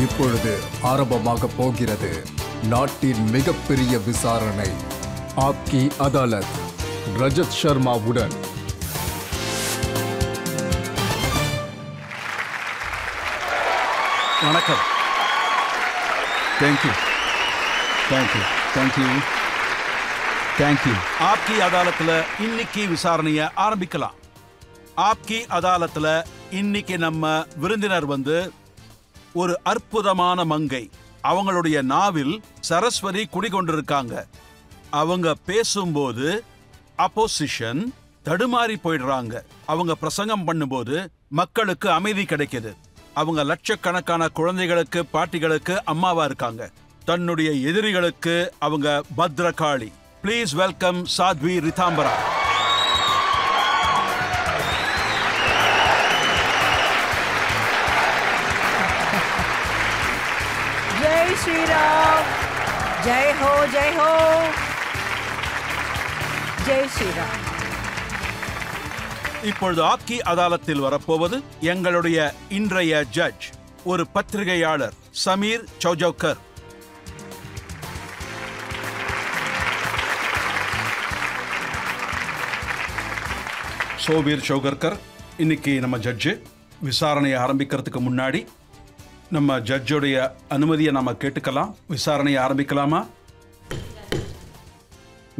இப்பொழுது ஆரம்பமாக போகிறது நாட்டின் மிகப்பெரிய விசாரணை. ஆப்கி அதாலத் ரஜத் சர்மாவுடன். வணக்கம். Thank you thank you thank you thank you. Aapki அதாலத்தில் இன்னைக்கு விசாரணையை ஆரம்பிக்கலாம். ஆப்கி அதாலத்தில் இன்னைக்கு நம்ம விருந்தினர் ஒரு அற்புதமான மங்கை. அவங்களுடைய நாவில் சரஸ்வதி குடிகொண்டிருக்காங்க. அவங்க பேசும்போது அப்போசிஷன் தடுமாறி போயிடுறாங்க. அவங்க பிரசங்கம் பண்ணும்போது மக்களுக்கு அமைதி கிடைக்குது. அவங்க லட்சக்கணக்கான குழந்தைகளுக்கு பாட்டிகளுக்கு அம்மாவா இருக்காங்க. தன்னுடைய எதிரிகளுக்கு அவங்க பத்ரகாளி. Please welcome Sadhvi Ritambhara. जय श्री राम. जय हो जय हो. जय श्री राम. இப்பொழுது ஆப்கி அதாலத்தில் வரப்போவது எங்களுடைய இன்றைய ஜட்ஜ், ஒரு பத்திரிகையாளர் சமீர் சௌஜவ்கர். சோபீர் சௌகர்கர் இன்னைக்கு நம்ம ஜட்ஜு. விசாரணையை ஆரம்பிக்கிறதுக்கு முன்னாடி நம்ம ஜட்ஜுடைய அனுமதியை நாம கேட்டுக்கலாம். விசாரணையை ஆரம்பிக்கலாமா?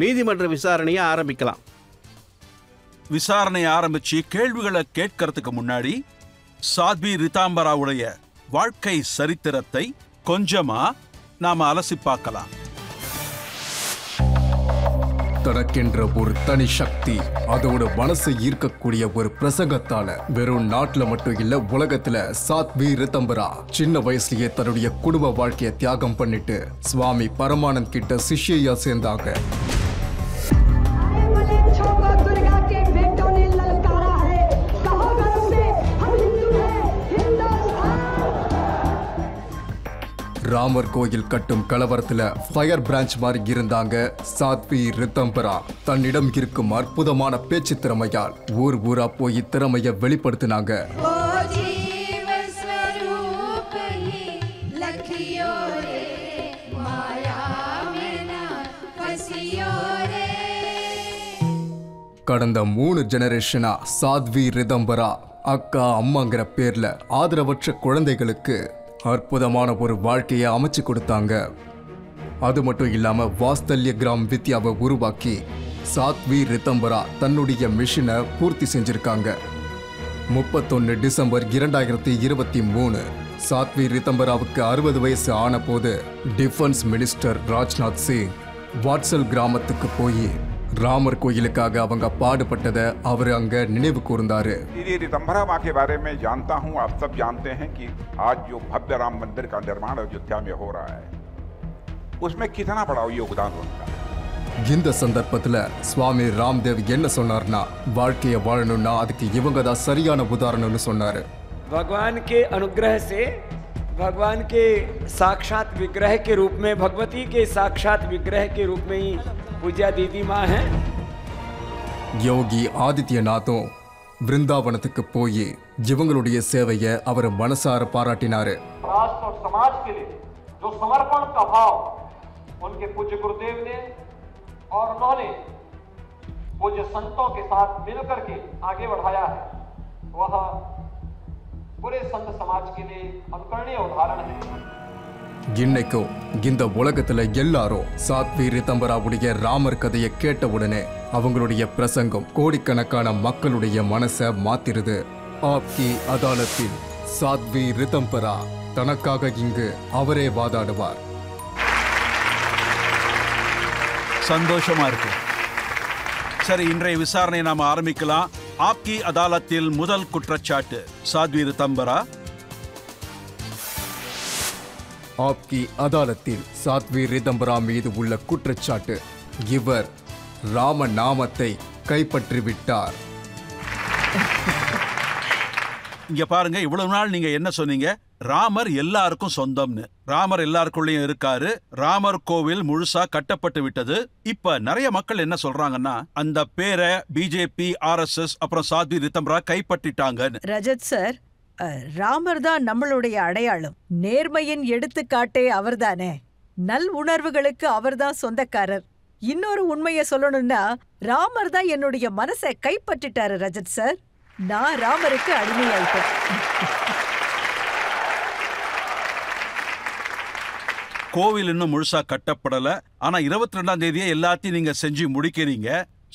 நீதிமன்ற விசாரணையை ஆரம்பிக்கலாம். விசாரணையை ஆரம்பிச்சு கேள்விகளை கேட்கறதுக்கு முன்னாடி சாத்வி ரிதாம்பராவுடைய வாழ்க்கை சரித்திரத்தை கொஞ்சமா நாம அலசி பார்க்கலாம். தனக்கென்ற ஒரு தனி சக்தி, அதோட மனசை ஈர்க்கக்கூடிய ஒரு பிரசங்கத்தால வெறும் நாட்டுல மட்டும் இல்ல, உலகத்துல சாத்வி ரிதம்பரா சின்ன வயசுலயே தன்னுடைய குடும்ப வாழ்க்கையை தியாகம் பண்ணிட்டு சுவாமி பரமானந்த் கிட்ட சிஷ்யா சேர்ந்தாங்க. ராமர் கோயில் கட்டும் கலவரத்துல ஃபயர் பிரான்ச் மாதிரி இருந்தாங்க சாத்வி ரிதம்பரா. தன்னிடம் இருக்கும் அற்புதமான பேச்சு திறமையால் ஊர் ஊரா போய் திறமைய வெளிப்படுத்தினாங்க. கடந்த 3 ஜெனரேஷனா சாத்வி ரிதம்பரா அக்கா அம்மாங்கிற பேர்ல ஆதரவற்ற குழந்தைகளுக்கு அற்புதமான ஒரு வாழ்க்கையை அமைச்சு கொடுத்தாங்க. அது மட்டும் இல்லாம வாஸ்தல்ய கிராம் வித்யாவை உருவாக்கி சாத்வி ரிதம்பரா தன்னுடைய மிஷனை பூர்த்தி செஞ்சிருக்காங்க. 31 டிசம்பர் 2023 சாத்வி ரிதம்பராவுக்கு 60 வயசு ஆன போது டிஃபென்ஸ் மினிஸ்டர் ராஜ்நாத் சிங் வாட்சல் கிராமத்துக்கு போய் रामर कोयिलुक्काग अवंग पाडुपट्टதை அவர் அங்க நினைவு கூர்ந்தாரு. ये रितंभरा मां के बारे में जानता हूं, आप सब जानते हैं कि आज जो भव्य राम मंदिर का निर्माण अयोध्या में हो रहा है, उसमें कितना बड़ा योगदान उनका. இந்த சந்தர்ப்பத்துல சுவாமி ராம்தேவ் என்ன சொன்னார்னா, வாழ்க்கையை வாழணும்னா அதுக்கு இவங்க தான் சரியான உதாரணம்னு சொன்னாரு. भगवान के अनुग्रह से भगवान के साक्षात विग्रह के रूप में, भगवती के साक्षात विग्रह के रूप में ही पूज्या दीदी माँ है. யோகி ஆதித்யநாத்தும் விருந்தாவனத்துக்கு போய் இவங்களுடைய சேவையை அவர் மனசார பாராட்டினாரு. राष्ट्र और समाज के लिए जो समर्पण का भाव उनके पूज्य गुरुदेव ने और उन्होंने पूज्य संतों के साथ मिलकर के आगे बढ़ाया है, वह पूरे संत समाज के लिए अनुकरणीय उदाहरण है. இன்னைக்கும் இந்த உலகத்துல எல்லாரும் சாத்வி ரிதம்பராவுடைய ராமர் கதையை கேட்ட உடனே அவங்களுடைய பிரசங்கம் கோடிக்கணக்கான மக்களுடைய மனசை மாத்திருது. ஆப்கி அதாலத்தில் சாத்வி ரிதம்பரா தனக்காக இங்கு அவரே வாதாடுவார். சந்தோஷமா இருக்கு. சரி, இன்றைய விசாரணை நாம ஆரம்பிக்கலாம். ஆப்கி அதாலத்தில் முதல் குற்றச்சாட்டு சாத்வி ரிதம்பரா. ஆப்கி அதாலத்தில் சாத்வி ரிதம்பரா மீது உள்ள குற்றச்சாட்டு, இவர் ராம நாமத்தை கைப்பற்றிவிட்டார். இங்க பாருங்க, இவ்வளவு நாள் நீங்க என்ன சொன்னீங்க? ராமர் எல்லாருக்கும் சொந்தம்னு. ராமர் எல்லாருக்குள்ளயும் இருக்காரு. ராமர் கோவில் முழுசா கட்டப்பட்டு விட்டது. இப்ப நிறைய மக்கள் என்ன சொல்றாங்கன்னா, அந்த பேரை பிஜேபி, RSS அப்புறம் சாத்வி ரிதம்பரா கைப்பற்றிட்டாங்க. ரஜத் சார், ராமர் தான் நம்மளுடைய அடையாளம். நேர்மையின் எடுத்துக்காட்டே அவர்தானே. நல் உணர்வுகளுக்கு அவர்தான் சொந்தக்காரர். இன்னொரு உண்மையை சொல்லணும்னா, ராமர் தான் என்னுடைய மனசை கைப்பற்றிட்டாரு ரஜத் சார். நான் ராமருக்கு அடிமையாயிட்டேன். கோவில் இன்னும் முழுசா கட்டப்படல. ஆனா 22ஆம் தேதியே எல்லாத்தையும் நீங்க செஞ்சு முடிக்கிறீங்க.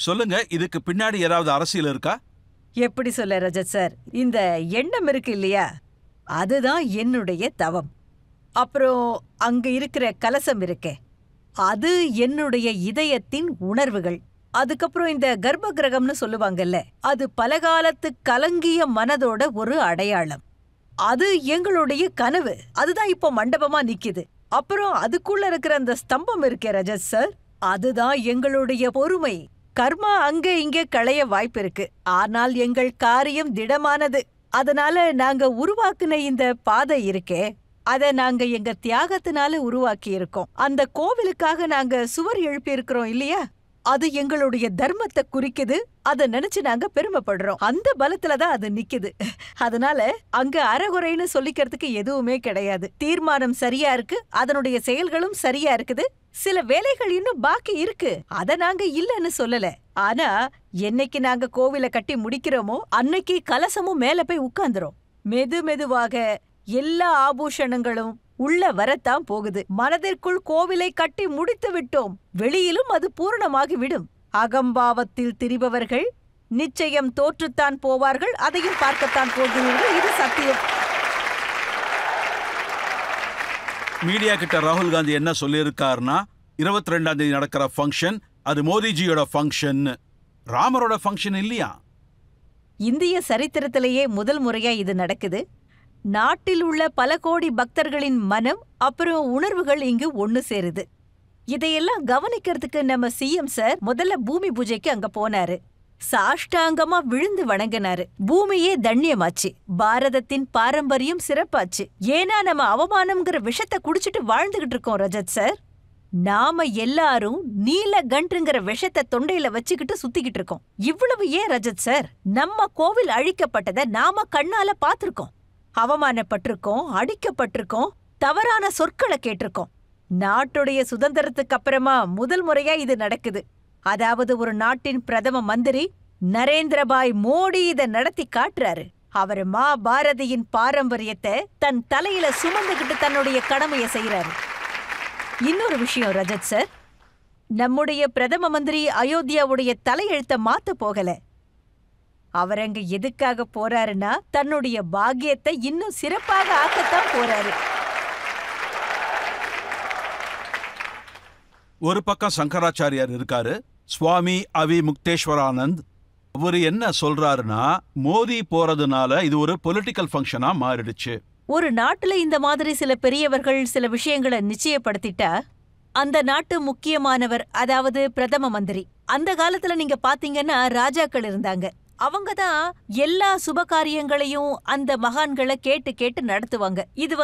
சொல்லுங்க, இதுக்கு பின்னாடி ஏதாவது அரசியல் இருக்கா? எப்படி சொல்ல ரஜத் சார், இந்த எண்ணம் இருக்கு இல்லையா, அதுதான் என்னுடைய தவம். அப்புறம் அங்க இருக்கிற கலசம் இருக்கே, அது என்னுடைய இதயத்தின் உணர்வுகள். அதுக்கப்புறம் இந்த கர்ப்ப கிரகம்னு சொல்லுவாங்கல்ல, அது பலகாலத்து கலங்கிய மனதோட ஒரு அடையாளம். அது எங்களுடைய கனவு. அதுதான் இப்போ மண்டபமா நிக்குது. அப்புறம் அதுக்குள்ள இருக்கிற அந்த ஸ்தம்பம் இருக்கே ரஜத் சார், அதுதான் எங்களுடைய பொறுமை. கர்மா அங்க இங்க களைய வாய்ப்பு இருக்கு, ஆனால் எங்கள் காரியம் திடமானது. அதனால நாங்க உருவாக்குன இந்த பாதை இருக்கே, அத நாங்க எங்க தியாகத்தினால உருவாக்கி இருக்கோம். அந்த கோவிலுக்காக நாங்க சுவர் எழுப்பி இருக்கிறோம் இல்லையா, அது எங்களுடைய தர்மத்தை குறிக்குது. அத நினைச்சு நாங்க பெருமைப்படுறோம். அந்த பலத்துலதான் அது நிக்குது. அதனால அங்க அறகுறைன்னு சொல்லிக்கிறதுக்கு எதுவுமே கிடையாது. தீர்மானம் சரியா இருக்கு, அதனுடைய செயல்களும் சரியா இருக்குது. சில வேலைகள் இன்னும் பாக்கி இருக்கு, அத நாங்க இல்லன்னு சொல்லல. ஆனா என்னைக்கு நாங்க கோவில கட்டி முடிக்கிறோமோ அன்னைக்கு கலசமும் மேல போய் உட்கார்ந்துரும். மெதுவாக எல்லா ஆபூஷணங்களும் உள்ள வரத்தான் போகுது. மனதிற்குள் கோவிலை கட்டி முடித்து விட்டோம், வெளியிலும் அது பூரணமாகி விடும். அகம்பாவத்தில் திரிபவர்கள் நிச்சயம் தோற்றுத்தான் போவார்கள், அதையும் பார்க்கத்தான் போகிறீர்கள். இது சத்தியம். மீடியா கிட்ட ராகுல் காந்தி என்ன சொல்லியிருக்காருன்னா, 22ஆம் தேதி நடக்கிற ஃபங்க்ஷன் அது மோடிஜியோட ஃபங்க்ஷன், ராமரோட ஃபங்க்ஷன் இல்லையா. இந்திய சரித்திரத்திலேயே முதல் முறையா இது நடக்குது. நாட்டில் உள்ள பல கோடி பக்தர்களின் மனம் அப்புறம் உணர்வுகள் இங்கு ஒண்ணு சேருது. இதையெல்லாம் கவனிக்கிறதுக்கு நம்ம சிஎம் சார் முதல்ல பூமி பூஜைக்கு அங்க போனாரு. சாஷ்டாங்கமா விழுந்து வணங்கினாரு. பூமியே தண்ணியமாச்சு, பாரதத்தின் பாரம்பரியம் சிறப்பாச்சு. ஏன்னா நம்ம அவமானம்ங்கிற விஷத்தை குடிச்சிட்டு வாழ்ந்துகிட்டு இருக்கோம் ரஜத் சார். நாம எல்லாரும் நீலகண்டுங்கிற விஷத்தை தொண்டையில வச்சுக்கிட்டு சுத்திக்கிட்டு இருக்கோம். இவ்வளவு ஏன் ரஜத் சார், நம்ம கோவில் அழிக்கப்பட்டதை நாம கண்ணால பாத்திருக்கோம், அவமானப்பட்டிருக்கோம், அடிக்கப்பட்டிருக்கோம், தவறான சொற்களை கேட்டிருக்கோம். நாட்டுடைய சுதந்திரத்துக்கு அப்புறமா முதல் முறையா இது நடக்குது. அதாவது ஒரு நாட்டின் பிரதம மந்திரி நரேந்திரபாய் மோடி இதை நடத்தி காட்டுறாரு. அவர் மா பாரதியின் பாரம்பரியத்தை தன் தலையில சுமந்துகிட்டு தன்னுடைய கடமையை செய்யறாரு. இன்னொரு விஷயம் ரஜத் சார், நம்முடைய பிரதம மந்திரி அயோத்தியாவுடைய தலையெழுத்த மாத்த போகல. அவர் அங்க எதுக்காக போறாருன்னா, தன்னுடைய பாக்கியத்தை இன்னும் சிறப்பாக ஆக்கத்தான் போறாரு. ஒரு பக்கம் சங்கராச்சாரியார் இருக்காரு, சுவாமி அவி முக்தேஸ்வரானந்த். அவரு என்ன சொல்றாருன்னா, மோடி போறதுனால இது ஒரு பொலிட்டிக்கல் ஃபங்க்ஷனா மாறிடுச்சு. ஒரு நாட்டுல இந்த மாதிரி சில பெரியவர்கள் சில விஷயங்களை நிச்சயப்படுத்திட்டா அந்த நாட்டு முக்கியமானவர், அதாவது பிரதம மந்திரி. அந்த காலத்துல நீங்க பாத்தீங்கன்னா ராஜாக்கள் இருந்தாங்க. அவங்கதான் எல்லா சுபகாரியங்களையும் அந்த மகான்களை கேட்டு கேட்டு நடத்துவாங்க. இது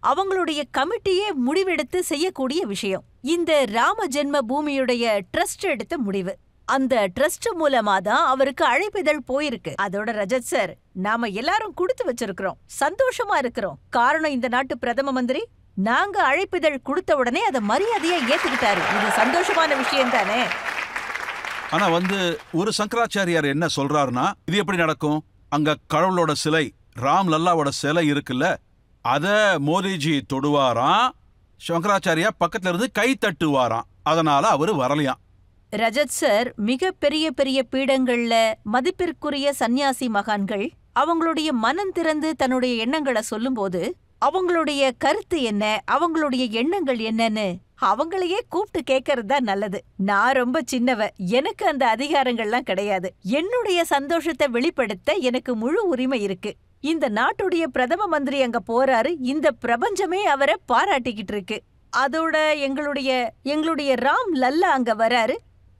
அவங்களுடைய கமிட்டியே முடிவெடுத்து செய்யக்கூடிய விஷயம். இந்த ராம ஜென்ம பூமியுடைய ட்ரஸ்ட் எடுத்த முடிவு. அந்த ட்ரஸ்ட் மூலமா தான் அவருக்கு அழைப்பிதழ் போயிருக்கு. அதோட ரஜத் சார், நாம எல்லாரும் கொடுத்து வச்சிருக்கிறோம், சந்தோஷமா இருக்கிறோம். காரணம், இந்த நாட்டு பிரதம மந்திரி நாங்க அழைப்பிதழ் கொடுத்த உடனே அதை மரியாதையா ஏத்துக்கிட்டாரு. இது சந்தோஷமான விஷயம் தானே. ஆனா ஒரு சங்கராச்சாரியார் என்ன சொல்றாருன்னா, இது எப்படி நடக்கும்? அங்க கடவுளோட சிலை, ராம் லல்லாவோட சிலை இருக்குல்ல, அத மோடிஜி தொடுவாராம், சங்கராச்சாரியா பக்கத்துல இருந்து கை தட்டுவாராம், அதனால அவரு வரலையாம். ரஜத் சார், மிக பெரிய பெரிய பீடங்கள்ல மதிப்பிற்குரிய சந்நியாசி மகான்கள் அவங்களுடைய மனம் திறந்து தன்னுடைய எண்ணங்களை சொல்லும்போது அவங்களுடைய கருத்து என்ன, அவங்களுடைய எண்ணங்கள் என்னன்னு அவங்களையே கூப்பிட்டு கேட்கறது தான் நல்லது. நான் ரொம்ப சின்னவ, எனக்கு அந்த அதிகாரங்கள்லாம் கிடையாது. என்னுடைய சந்தோஷத்தை வெளிப்படுத்த எனக்கு முழு உரிமை இருக்கு. இந்த நாட்டுடைய பிரதம மந்திரி அங்க போறாரு, இந்த பிரபஞ்சமே அவரை பாராட்டிக்கிட்டு இருக்கு. அதோட எங்களுடைய ராம் லல்லா அங்க வராரு.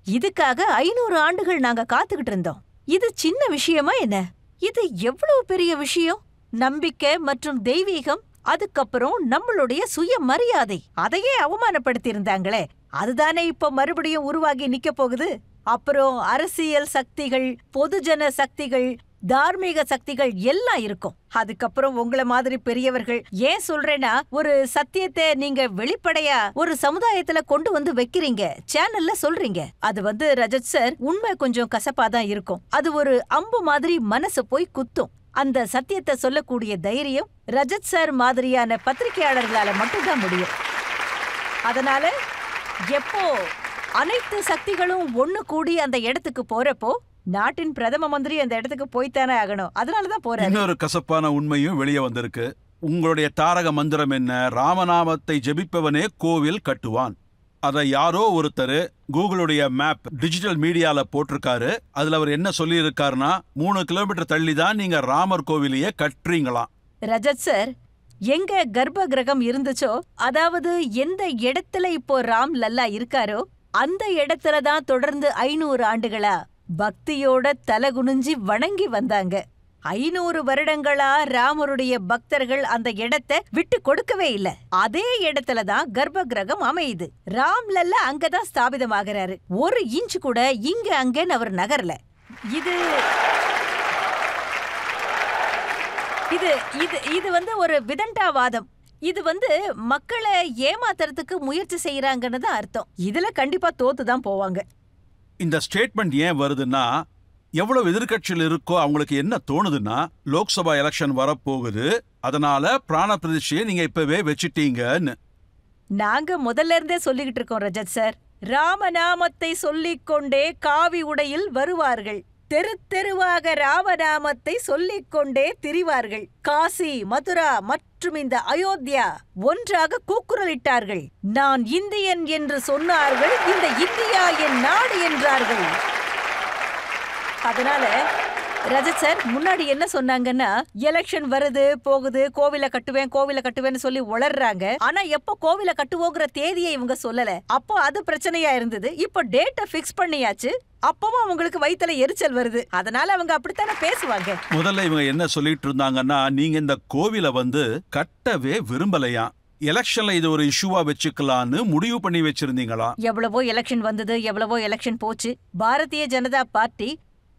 இதுக்காக 500 ஆண்டுகள் நாங்க காத்துக்கிட்டு இருந்தோம். இது சின்ன விஷயமா என்ன? இது எவ்வளவு பெரிய விஷயம். நம்பிக்கை மற்றும் தெய்வீகம், அதுக்கப்புறம் நம்மளுடைய சுயமரியாதை, அதையே அவமானப்படுத்தி இருந்தாங்களே, அதுதானே இப்ப மறுபடியும் உருவாகி நிக்க போகுது. அப்புறம் அரசியல் சக்திகள், பொதுஜன சக்திகள், தார்மீக சக்திகள் எல்லாம் இருக்கும். அதுக்கப்புறம் உங்கள மாதிரி பெரியவர்கள் ஏன் சொல்றேன்னா, ஒரு சத்தியத்தை நீங்க வெளிப்படையா ஒரு சமுதாயத்துல கொண்டு வந்து வைக்கிறீங்க, சேனல்ல சொல்றீங்க. அது ரஜத் சார், உண்மை கொஞ்சம் கசப்பாதான் இருக்கும். அது ஒரு அம்பு மாதிரி மனசு போய் குத்தும். அந்த சத்தியத்தை சொல்லக்கூடிய தைரியம் ரஜத் சார் மாதிரியான பத்திரிகையாளர்களால மட்டும்தான் முடியும். அதனால எப்போ அனைத்து சக்திகளும் ஒண்ணு கூடி அந்த இடத்துக்கு போறப்போ நாட்டின் பிரதம மந்திரி அந்த இடத்துக்கு போய்த்தானே ஆகணும். அதனாலதான் போறாரு. இன்னொரு கசப்பான உண்மையும் வெளியே வந்திருக்கு. உங்களுடைய தாரக மந்திரம் என்ன? ராமநாமத்தை ஜெபிப்பவனே கோவில் கட்டுவான். அதை யாரோ ஒருத்தர் கூகுளுடைய மேப் டிஜிட்டல் மீடியால போட்டிருக்காரு. அதுல அவர் என்ன சொல்லி இருக்காருன்னா, 3 கிலோமீட்டர் தள்ளி தான் நீங்க ராமர் கோவிலையே கட்டுறீங்களாம். ரஜத் சார், எங்க கர்ப்ப கிரகம் இருந்துச்சோ, அதாவது எந்த இடத்துல இப்போ ராம் லல்லா இருக்காரோ அந்த இடத்துலதான் தொடர்ந்து 500 ஆண்டுகளா பக்தியோட தலகுனிஞ்சி வணங்கி வந்தாங்க. 500 வருடங்களா ராமருடைய பக்தர்கள் அந்த இடத்தை விட்டு கொடுக்கவே இல்ல. அதே இடத்துலதான் கர்ப்ப கிரகம் அமையுது. ராம் லல்லா அங்கதான் ஸ்தாபிதமாகிறாரு. 1 இன்ச் கூட இங்க அங்கன்னு அவர் நகர்ல. இது இது இது இது ஒரு விதண்டாவாதம். இது மக்களை ஏமாத்துறதுக்கு முயற்சி செய்யறாங்கன்னு தான் அர்த்தம். இதுல கண்டிப்பா தோத்துதான் போவாங்க. இந்த ஸ்டேட்மெண்ட் ஏன் வருதுன்னா, எவ்வளவு எதிர்கட்சியில் இருக்கோ அவங்களுக்கு என்ன தோணுதுன்னா, லோக்சபா எலெக்ஷன் வரப்போகுது, அதனால பிராண பிரதிஷ்டையை நீங்க இப்பவே வச்சிட்டீங்கன்னு. நாங்க முதல்ல இருந்தே சொல்லிக்கிட்டு இருக்கோம் ரஜத் சார். ராமநாமத்தை சொல்லிக்கொண்டே காவி உடையில் வருவார்கள். தெரு தெருவாக ராமநாமத்தை சொல்லிக்கொண்டே திரிவார்கள். காசி, மதுரா மற்றும் இந்த அயோத்தியா ஒன்றாக கூக்குரலிட்டார்கள். நான் இந்தியன் என்று சொன்னார்கள். இந்த இந்தியா என் நாடு என்றார்கள். அதனால ரஜத் சார் முன்னாடி என்ன சொன்னாங்கன்னா, எலெக்ஷன் வருது போகுது, கோவில கட்டுவேன்னு சொல்லி உளறாங்க. ஆனா எப்ப கோவில கட்டுவோங்கிற தேதியை இவங்க சொல்லல. அப்போ அது பிரச்சனையா இருந்தது. இப்போ டேட்டை பிக்ஸ் பண்ணியாச்சு. அப்பவும் அவங்களுக்கு வயித்துல எரிச்சல் வருது. அதனால அவங்க அப்படித்தானே பேசுவாங்க. முதல்ல இவங்க என்ன சொல்லிட்டு இருந்தாங்கன்னா, நீங்க இந்த கோவில கட்டவே விரும்பலையா, எலெக்ஷன்ல இது ஒரு இஷ்யூவா வச்சுக்கலான்னு முடிவு பண்ணி வச்சிருந்தீங்களா? எவ்வளவோ எலெக்ஷன் வந்தது, எவ்வளவோ எலெக்ஷன் போச்சு. பாரதிய ஜனதா பார்ட்டி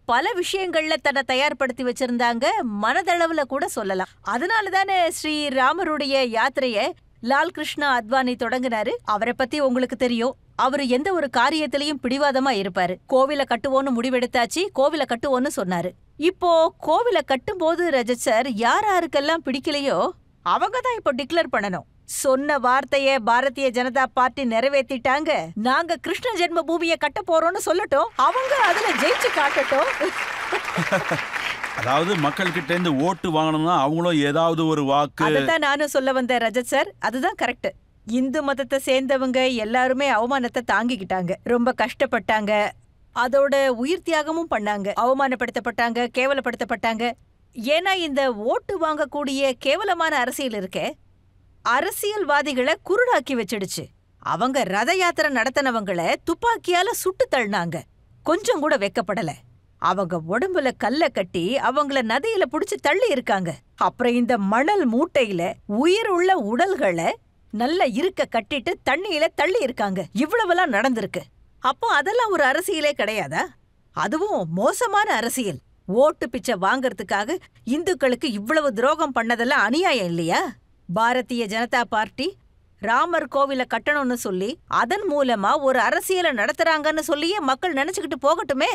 பல விஷயங்கள்ல தன்னை தயார்படுத்தி வச்சிருந்தாங்க, மனதளவுல கூட சொல்லலாம். அதனாலதானே ஸ்ரீ ராமருடைய யாத்திரைய லால் கிருஷ்ணா அத்வானி தொடங்கினாரு. அவரை பத்தி உங்களுக்கு தெரியும். அவரு எந்த ஒரு காரியத்திலையும் பிடிவாதமா இருப்பாரு. கோவில கட்டுவோன்னு முடிவெடுத்தாச்சு, கோவில கட்டுவோன்னு சொன்னாரு. இப்போ கோவில கட்டும் போது ரஜத் சார், யாருக்கெல்லாம் பிடிக்கலையோ அவங்கதான் இப்போ டிக்ளேர் பண்ணணும். சொன்ன வார்த்தைய பாரதிய ஜனதா பார்ட்டி நிறைவேற்றிட்டாங்க. நாங்க கிருஷ்ண ஜென்ம பூமியை கட்ட போறோம்னு சொல்லட்டும், அவங்க அதுல ஜெயிச்சு காட்டட்டும். அதாவது மக்கள் கிட்ட இருந்து ஓட்டு வாங்கணும்னா அவங்களும் ஏதாவது ஒரு வாக்கு. அதுதான் நானும் சொல்ல வந்தேன் ரஜத் சார். அதுதான் கரெக்ட். இந்து மதத்தை சேர்ந்தவங்க எல்லாருமே அவமானத்தை தாங்கிக்கிட்டாங்க, ரொம்ப கஷ்டப்பட்டாங்க, அதோட உயிர் தியாகமும் பண்ணாங்க, அவமானப்படுத்தப்பட்டாங்க, கேவலப்படுத்தப்பட்டாங்க. ஏன்னா இந்த ஓட்டு வாங்கக்கூடிய கேவலமான அரசியல் இருக்கே, அரசியல்வாதிகளை குருடாக்கி வச்சிடுச்சு. அவங்க ரத யாத்திரை நடத்தினவங்கள துப்பாக்கியால சுட்டு தள்ளினாங்க. கொஞ்சம் கூட வெக்கப்படல. அவங்க உடம்புல கல்ல கட்டி அவங்கள நதியில புடிச்சு தள்ளி இருக்காங்க. அப்புறம் இந்த மணல் மூட்டையில உயிர் உள்ள உடல்களை நல்ல இருக்க கட்டிட்டு தண்ணியில தள்ளி இருக்காங்க. இவ்வளவெல்லாம் நடந்திருக்கு. அப்போ அதெல்லாம் ஒரு அரசியலே கிடையாதா? அதுவும் மோசமான அரசியல். ஓட்டு பிச்சை வாங்கறதுக்காக இந்துக்களுக்கு இவ்வளவு துரோகம் பண்ணதெல்லாம் அநியாயம் இல்லையா? பாரதிய ஜனதா பார்ட்டி ராமர் கோவில கட்டணும்னு சொல்லி அதன் மூலமா ஒரு அரசியலை நடத்துறாங்கன்னு சொல்லியே மக்கள் நினைச்சுக்கிட்டு போகட்டுமே.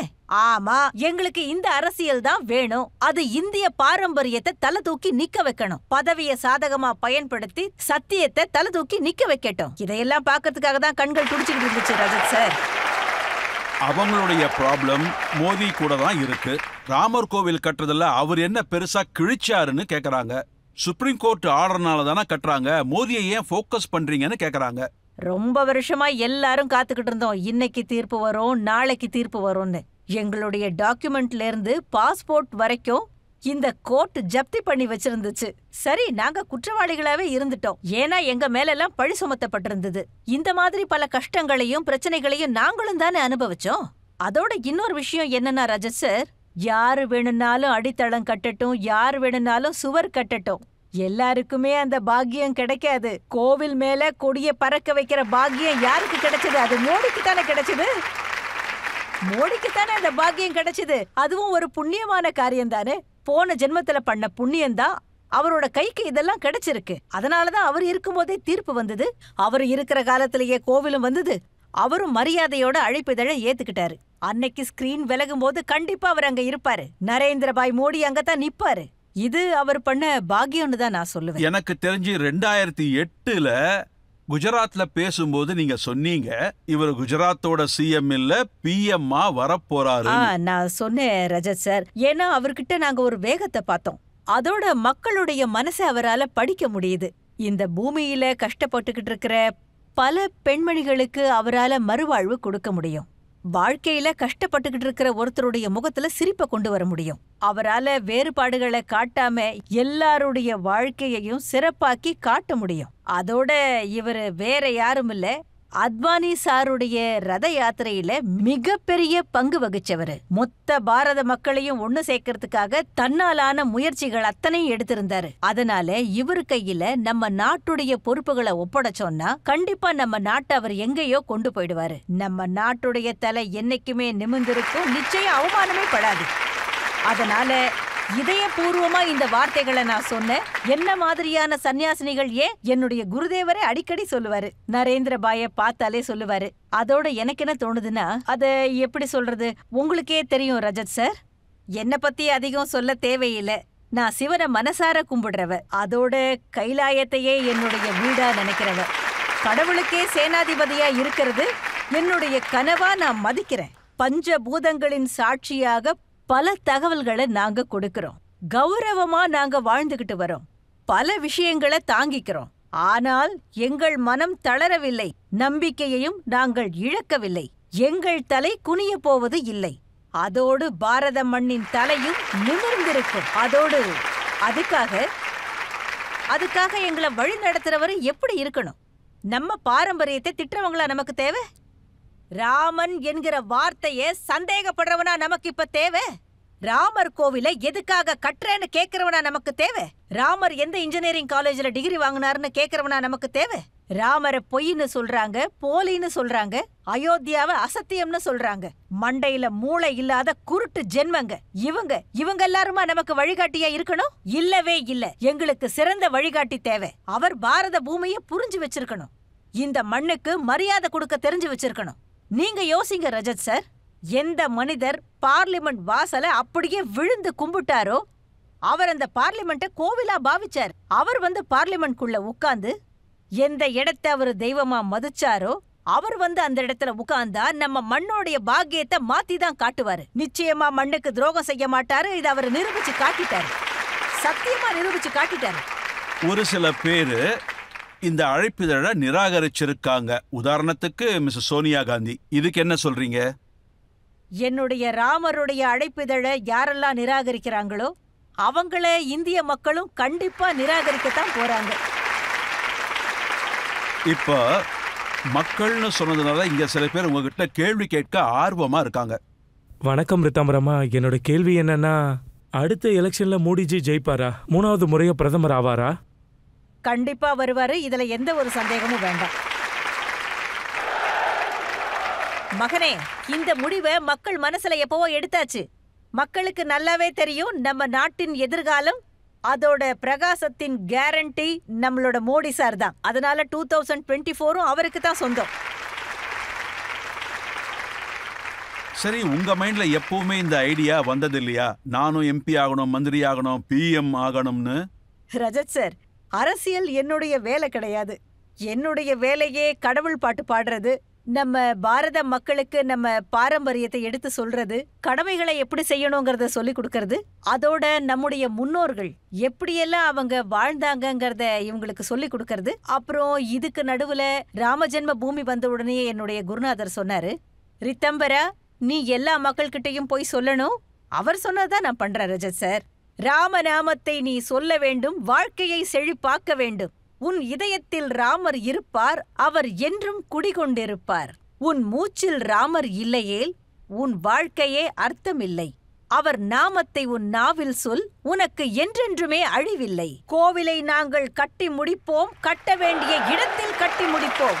ஆமா, எங்களுக்கு இந்த அரசியல் தான் வேணும். அது இந்திய பாரம்பரியத்தை தலை தூக்கி நிக்க வைக்கணும். பதவியை சாதகமா பயன்படுத்தி சத்தியத்தை தலை தூக்கி நிக்க வைக்கட்டும். இதையெல்லாம் பாக்கிறதுக்காக தான் கண்கள் துடிச்சுக்கிட்டு இருந்துச்சு ரஜத் சார். அவங்களுடைய ப்ராப்ளம் மோடி கூட தான் இருக்கு. ராமர் கோவில் கட்டுறதுல அவர் என்ன பெருசா கிழிச்சாருன்னு கேக்குறாங்க. சுப்ரீம் கோர்ட் ஆர்டர்னால தானே கட்டுறாங்க, மோதியை ஏன் ஃபோக்கஸ் பண்றீங்கன்னு கேக்குறாங்க. ரொம்ப வருஷமா எல்லாரும் காத்துக்கிட்டு இருந்தோம், இன்னைக்கு தீர்ப்பு வரும், நாளைக்கு தீர்ப்பு வரும்னு. எங்களுடைய டாக்குமெண்ட்ல இருந்து பாஸ்போர்ட் வரைக்கும் இந்த கோர்ட் ஜப்தி பண்ணி வச்சிருந்துச்சு. சரி, நாங்க குற்றவாளிகளாவே இருந்துட்டோம். ஏன்னா எங்க மேலெல்லாம் பழி சுமத்தப்பட்டிருந்தது. இந்த மாதிரி பல கஷ்டங்களையும் பிரச்சனைகளையும் நாங்களும் தானே அனுபவிச்சோம். அதோட இன்னொரு விஷயம் என்னன்னா ரஜத் சார், யாரு வேணும்னாலும் அடித்தளம் கட்டட்டும், யாரு வேணும்னாலும் சுவர் கட்டட்டும், எல்லாருக்குமே அந்த பாக்கியம் கிடைக்காது. கோவில் மேல கொடிய பறக்க வைக்கிற பாக்கியம் யாருக்கு கிடைச்சது? அது மோடிக்கு தானே கிடைச்சது. மோடிக்கு தானே அந்த பாக்கியம் கிடைச்சது. அதுவும் ஒரு புண்ணியமான காரியம் தானே. போன ஜென்மத்துல பண்ண புண்ணியம்தான் அவரோட கைக்கு இதெல்லாம் கிடைச்சிருக்கு. அதனாலதான் அவர் இருக்கும்போதே தீர்ப்பு வந்தது. அவர் இருக்கிற காலத்திலேயே கோவிலும் வந்தது. அவரும் மரியாதையோட அழைப்பிதழை ஏத்துக்கிட்டாரு. அன்னைக்கு ஸ்கிரீன் விலகும் போது கண்டிப்பா அவர் அங்க இருப்பாரு. நரேந்திரபாய் மோடி அங்கதான் நிப்பாரு. இது அவர் பண்ண பாக்கியம்னு தான் நான் சொல்லுவேன். எனக்கு தெரிஞ்சு 2008ல குஜராத்ல பேசும்போது நீங்க சொன்னீங்க இவர் குஜராத்தோட சிஎம் இல்ல பிஎம்மா வரப்போறாரு. நான் சொன்னேன் ரஜத் சார். ஏன்னா அவர்கிட்ட நாங்க ஒரு வேகத்தை பார்த்தோம். அதோட மக்களுடைய மனசை அவரால படிக்க முடியுது. இந்த பூமியில கஷ்டப்பட்டுக்கிட்டு இருக்கிற பல பெண்மணிகளுக்கு அவரால மறுவாழ்வு கொடுக்க முடியும். வாழ்க்கையில கஷ்டப்பட்டுக்கிட்டு இருக்கிற ஒருத்தருடைய முகத்துல சிரிப்பை கொண்டு வர முடியும். அவரால வேறுபாடுகளை காட்டாம எல்லாருடைய வாழ்க்கையையும் சிறப்பாக்கி காட்ட முடியும். அதோட இவரு வேற யாரும் இல்ல, அத்வானி சாருடைய ரத யாத்திரையில மிகப்பெரிய பங்கு வகிச்சவரு. மொத்த பாரத மக்களையும் ஒண்ணு சேர்க்கறதுக்காக தன்னாலான முயற்சிகள் அத்தனையும் எடுத்திருந்தாரு. அதனால இவரு கையில நம்ம நாட்டுடைய பொறுப்புகளை ஒப்படைச்சோம்னா கண்டிப்பா நம்ம நாட்டை அவர் எங்கேயோ கொண்டு போயிடுவாரு. நம்ம நாட்டுடைய தலை என்னைக்குமே நிமிர்ந்திருக்கும், நிச்சயம் அவமானமே படாது. அதனால இதயபூர்வமா இந்த வார்த்தைகளை நான் சொன்னேன். என்ன மாதிரியான சன்னியாசினிகள் என்னுடைய குருதேவரே அடிக்கடி சொல்லுவாரு. நரேந்திரபாய பார்த்தாலே சொல்லுவாரு. அதோட எனக்கு என்ன தோணுதுன்னா, அத எப்படி சொல்றது, உங்களுக்கே தெரியும் ரஜத் சார். என்ன பத்தி அதிகம் சொல்ல தேவையில்லை. நான் சிவனை மனசார கும்பிடுறவ. அதோட கைலாயத்தையே என்னுடைய வீடா நினைக்கிறவ. கடவுளுக்கே சேனாதிபதியா இருக்கிறது என்னுடைய கனவா நான் மதிக்கிறேன். பஞ்சபூதங்களின் சாட்சியாக பல தகவல்களை நாங்க கொடுக்கிறோம். கௌரவமா நாங்க வாழ்ந்துகிட்டு வரோம். பல விஷயங்களை தாங்கிக்கிறோம். ஆனால் எங்கள் மனம் தளரவில்லை. நம்பிக்கையையும் நாங்கள் இழக்கவில்லை. எங்கள் தலை குனிய போவது இல்லை. அதோடு பாரத மண்ணின் தலையும் நிமிர்ந்திருக்கும். அதோடு அதுக்காக எங்களை வழி நடத்துறவரு எப்படி இருக்கணும்? நம்ம பாரம்பரியத்தை திட்டுறவங்களா நமக்கு தேவை? ராமன் என்கிற வார்த்தைய சந்தேகப்படுறவனா நமக்கு இப்ப தேவை? ராமர் கோவிலை எதுக்காக கட்டுறேன்னு கேக்குறவனா நமக்கு தேவை? ராமர் எந்த இன்ஜினியரிங் காலேஜ்ல டிகிரி வாங்கினாருன்னு கேக்குறவனா நமக்கு தேவை? ராமரை பொய்ன்னு சொல்றாங்க, போலின்னு சொல்றாங்க, அயோத்தியாவை அசத்தியம்னு சொல்றாங்க. மண்டையில மூளை இல்லாத குருட்டு ஜென்மங்க இவங்க எல்லாருமா நமக்கு வழிகாட்டியா இருக்கணும்? இல்லவே இல்ல. எங்களுக்கு சிறந்த வழிகாட்டி தேவை. அவர் பாரத பூமியை புரிஞ்சு வச்சிருக்கணும். இந்த மண்ணுக்கு மரியாதை கொடுக்க தெரிஞ்சு வச்சிருக்கணும். நீங்க யோசிங்க ரஜத் சார். எந்த மனிதர் பார்லிமெண்ட் வாசல அப்படியே விழுந்து கும்பிட்டாரோ அவர் அந்த பார்லிமெண்ட்டை கோவிலா பாவிச்சார். அவர் வந்து பார்லிமெண்ட்குள்ள உட்கார்ந்து எந்த இடத்தை அவர் தெய்வமா மதிச்சாரோ அவர் வந்து அந்த இடத்துல உட்கார்ந்தா நம்ம மண்ணோடைய பாக்கியத்தை மாத்தி தான் காட்டுவாரு. நிச்சயமா மண்ணுக்கு துரோகம் செய்ய மாட்டாரு. இதை அவர் நிரூபிச்சு காட்டிட்டாரு. சத்தியமா நிரூபிச்சு காட்டிட்டாரு. ஒரு சில பேரு இந்த அழைப்பிதழை நிராகரிச்சிருக்காங்க. உதாரணத்துக்கு மிஸ் சோனியா காந்தி. இதுக்கு என்ன சொல்றீங்க? என்னுடைய ராமருடைய அழைப்பிதழை யாரெல்லாம் நிராகரிக்கிறாங்களோ அவங்கள இந்திய மக்களும் கண்டிப்பா நிராகரிக்கத்தான் போறாங்க. இப்ப மக்கள்னு சொன்னதுனால இங்க சில பேர் உங்ககிட்ட கேள்வி கேட்க ஆர்வமா இருக்காங்க. வணக்கம் ரித்தாம்பரமா. என்னோட கேள்வி என்னன்னா, அடுத்த எலெக்ஷன்ல மோடிஜி ஜெயிப்பாரா? 3வது முறையா பிரதமர் ஆவாரா? கண்டிப்பா வருவாரு. இதுல எந்த ஒரு சந்தேகமும் வேண்டாம். மகனே, இந்த முடிவை மக்கள் மனசுல எப்பவோ எடுத்தாச்சு. மக்களுக்கு நல்லாவே தெரியும் நம்ம நாட்டின் எதிர்காலம், அதோட பிரகாசத்தின் கேரண்டி நம்மளோட மோடி சார் தான். அதனால 2024 அவருக்கு தான் சொந்தம். சரி, உங்க மைண்ட்ல எப்பவுமே இந்த ஐடியா வந்தது இல்லையா? நானும் எம்பி ஆகணும், மந்திரி ஆகணும், பிஎம் ஆகணும்னு. ரஜத் சார், அரசியல் என்னுடைய வேலை கிடையாது. என்னுடைய வேலையே கடவுள் பாட்டு பாடுறது, நம்ம பாரத மக்களுக்கு நம்ம பாரம்பரியத்தை எடுத்து சொல்றது, கடமைகளை எப்படி செய்யணுங்கிறத சொல்லி கொடுக்கறது, அதோட நம்முடைய முன்னோர்கள் எப்படியெல்லாம் அவங்க வாழ்ந்தாங்கங்கிறத இவங்களுக்கு சொல்லி கொடுக்கறது. அப்புறம் இதுக்கு நடுவுல ராமஜென்ம பூமி வந்த உடனே என்னுடைய குருநாதர் சொன்னாரு, ரித்தம்பரா நீ எல்லா மக்கள்கிட்டையும் போய் சொல்லணும். அவர் சொன்னதான் நான் பண்றேன் ரஜத் சார். ராமநாமத்தை நீ சொல்ல வேண்டும், வாழ்க்கையை செழிப்பாக்க வேண்டும். உன் இதயத்தில் ராமர் இருப்பார், அவர் என்றும் குடிகொண்டிருப்பார். உன் மூச்சில் ராமர் இல்லையேல் உன் வாழ்க்கையே அர்த்தமில்லை. அவர் நாமத்தை உன் நாவில் சொல், உனக்கு என்றென்றுமே அழிவில்லை. கோவிலை நாங்கள் கட்டி முடிப்போம், கட்ட வேண்டிய இடத்தில் கட்டி முடிப்போம்.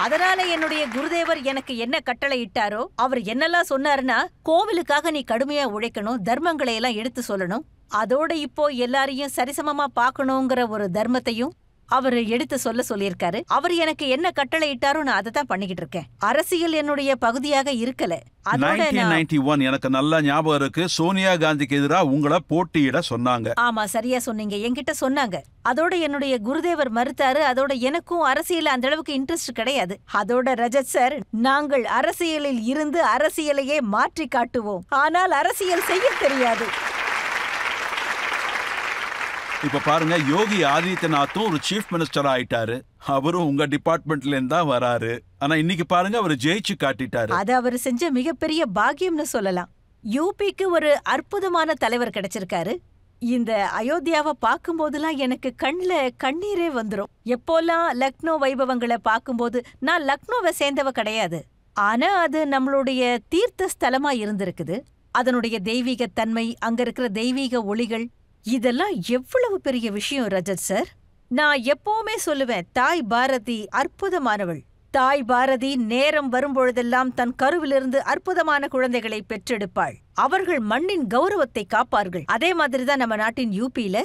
அதனால என்னுடைய குருதேவர் எனக்கு என்ன கட்டளை இட்டாரோ, அவர் என்னெல்லாம் சொன்னாருன்னா, கோவிலுக்காக நீ கடுமையா உழைக்கணும், தர்மங்களை எல்லாம் எடுத்து சொல்லணும், அதோட இப்போ எல்லாரையும் சரிசமமா பார்க்கணுங்கிற ஒரு தர்மத்தையும் அவர் எடுத்து சொல்லியிருக்காரு. அவர் எனக்கு என்ன கட்டளை இட்டாரோ நான் அதை தான் பண்ணிக்கிட்டு இருக்கேன். அரசியல் என்னுடைய பகுதியாக இருக்கல. அதோட 1991 எனக்கு நல்லா ஞாபகம் இருக்கு. சோனியா காந்திக்கு எதிராக உங்களை போட்டியிட சொன்னாங்க. ஆமா, சரியா சொன்னீங்க, என்கிட்ட சொன்னாங்க. அதோட என்னுடைய குருதேவர் மறுத்தாரு. அதோட எனக்கும் அரசியல் அந்த அளவுக்கு இன்ட்ரெஸ்ட் கிடையாது. அதோட ரஜத் சார், நாங்கள் அரசியலில் இருந்து அரசியலையே மாற்றி காட்டுவோம், ஆனால் அரசியல் செய்ய தெரியாது. இப்ப பாருங்க, யோகி ஆதித்யநாத்தும் ஒரு சீஃப் மினிஸ்டர் ஆயிட்டாரு. அவரும் உங்க டிபார்ட்மெண்ட்ல இருந்து தான் வராரு. ஆனா இன்னைக்கு பாருங்க, அவர் ஜெயிச்சு காட்டிட்டாரு. அது அவர் செஞ்ச மிகப்பெரிய பாக்கியம்னு சொல்லலாம். யூபிக்கு ஒரு அற்புதமான தலைவர் கிடைச்சிருக்காரு. இந்த அயோத்தியாவை பார்க்கும்போதெல்லாம் எனக்கு கண்ணுல கண்ணீரே வந்துரும். எப்போல்லாம் லக்னோ வைபவங்களை பார்க்கும்போது, நான் லக்னோவை சேர்ந்தவ கிடையாது, ஆனா அது நம்மளுடைய தீர்த்த ஸ்தலமா இருந்திருக்குது. அதனுடைய தெய்வீக தன்மை, அங்க இருக்கிற தெய்வீக ஒளிகள், இதெல்லாம் எவ்வளவு பெரிய விஷயம் ரஜத் சார். நான் எப்பவுமே சொல்லுவேன், தாய் பாரதி அற்புதமானவள். தாய் பாரதி நேரம் வரும்பொழுதெல்லாம் தன் கருவிலிருந்து அற்புதமான குழந்தைகளை பெற்றெடுப்பாள். அவர்கள் மண்ணின் கௌரவத்தை காப்பார்கள். அதே மாதிரிதான் நம்ம நாட்டின் யூபியில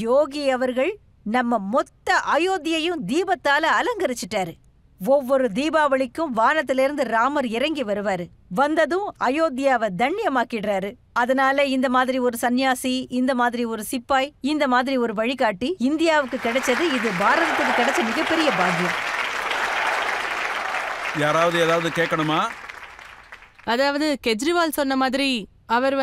யோகி அவர்கள் நம்ம மொத்த அயோத்தியையும் தீபத்தால அலங்கரிச்சிட்டாரு. ஒவ்வொரு தீபாவளிக்கும் வானத்திலிருந்து ராமர் இறங்கி வருவாரு. வந்ததும் அயோத்தியாவை தண்ணியமாக்கிடுறாரு. அதனால இந்த மாதிரி ஒரு சன்னியாசி, இந்த மாதிரி ஒரு சிப்பாய், இந்த மாதிரி ஒரு வழிகாட்டி இந்தியாவுக்கு கிடைச்சது, இது பாரதத்துக்கு கிடைச்ச மிகப்பெரிய பாக்கியம். யாராவது ஏதாவது கேட்கணுமா? அதாவது கெஜ்ரிவால் சொன்ன மாதிரி அவர்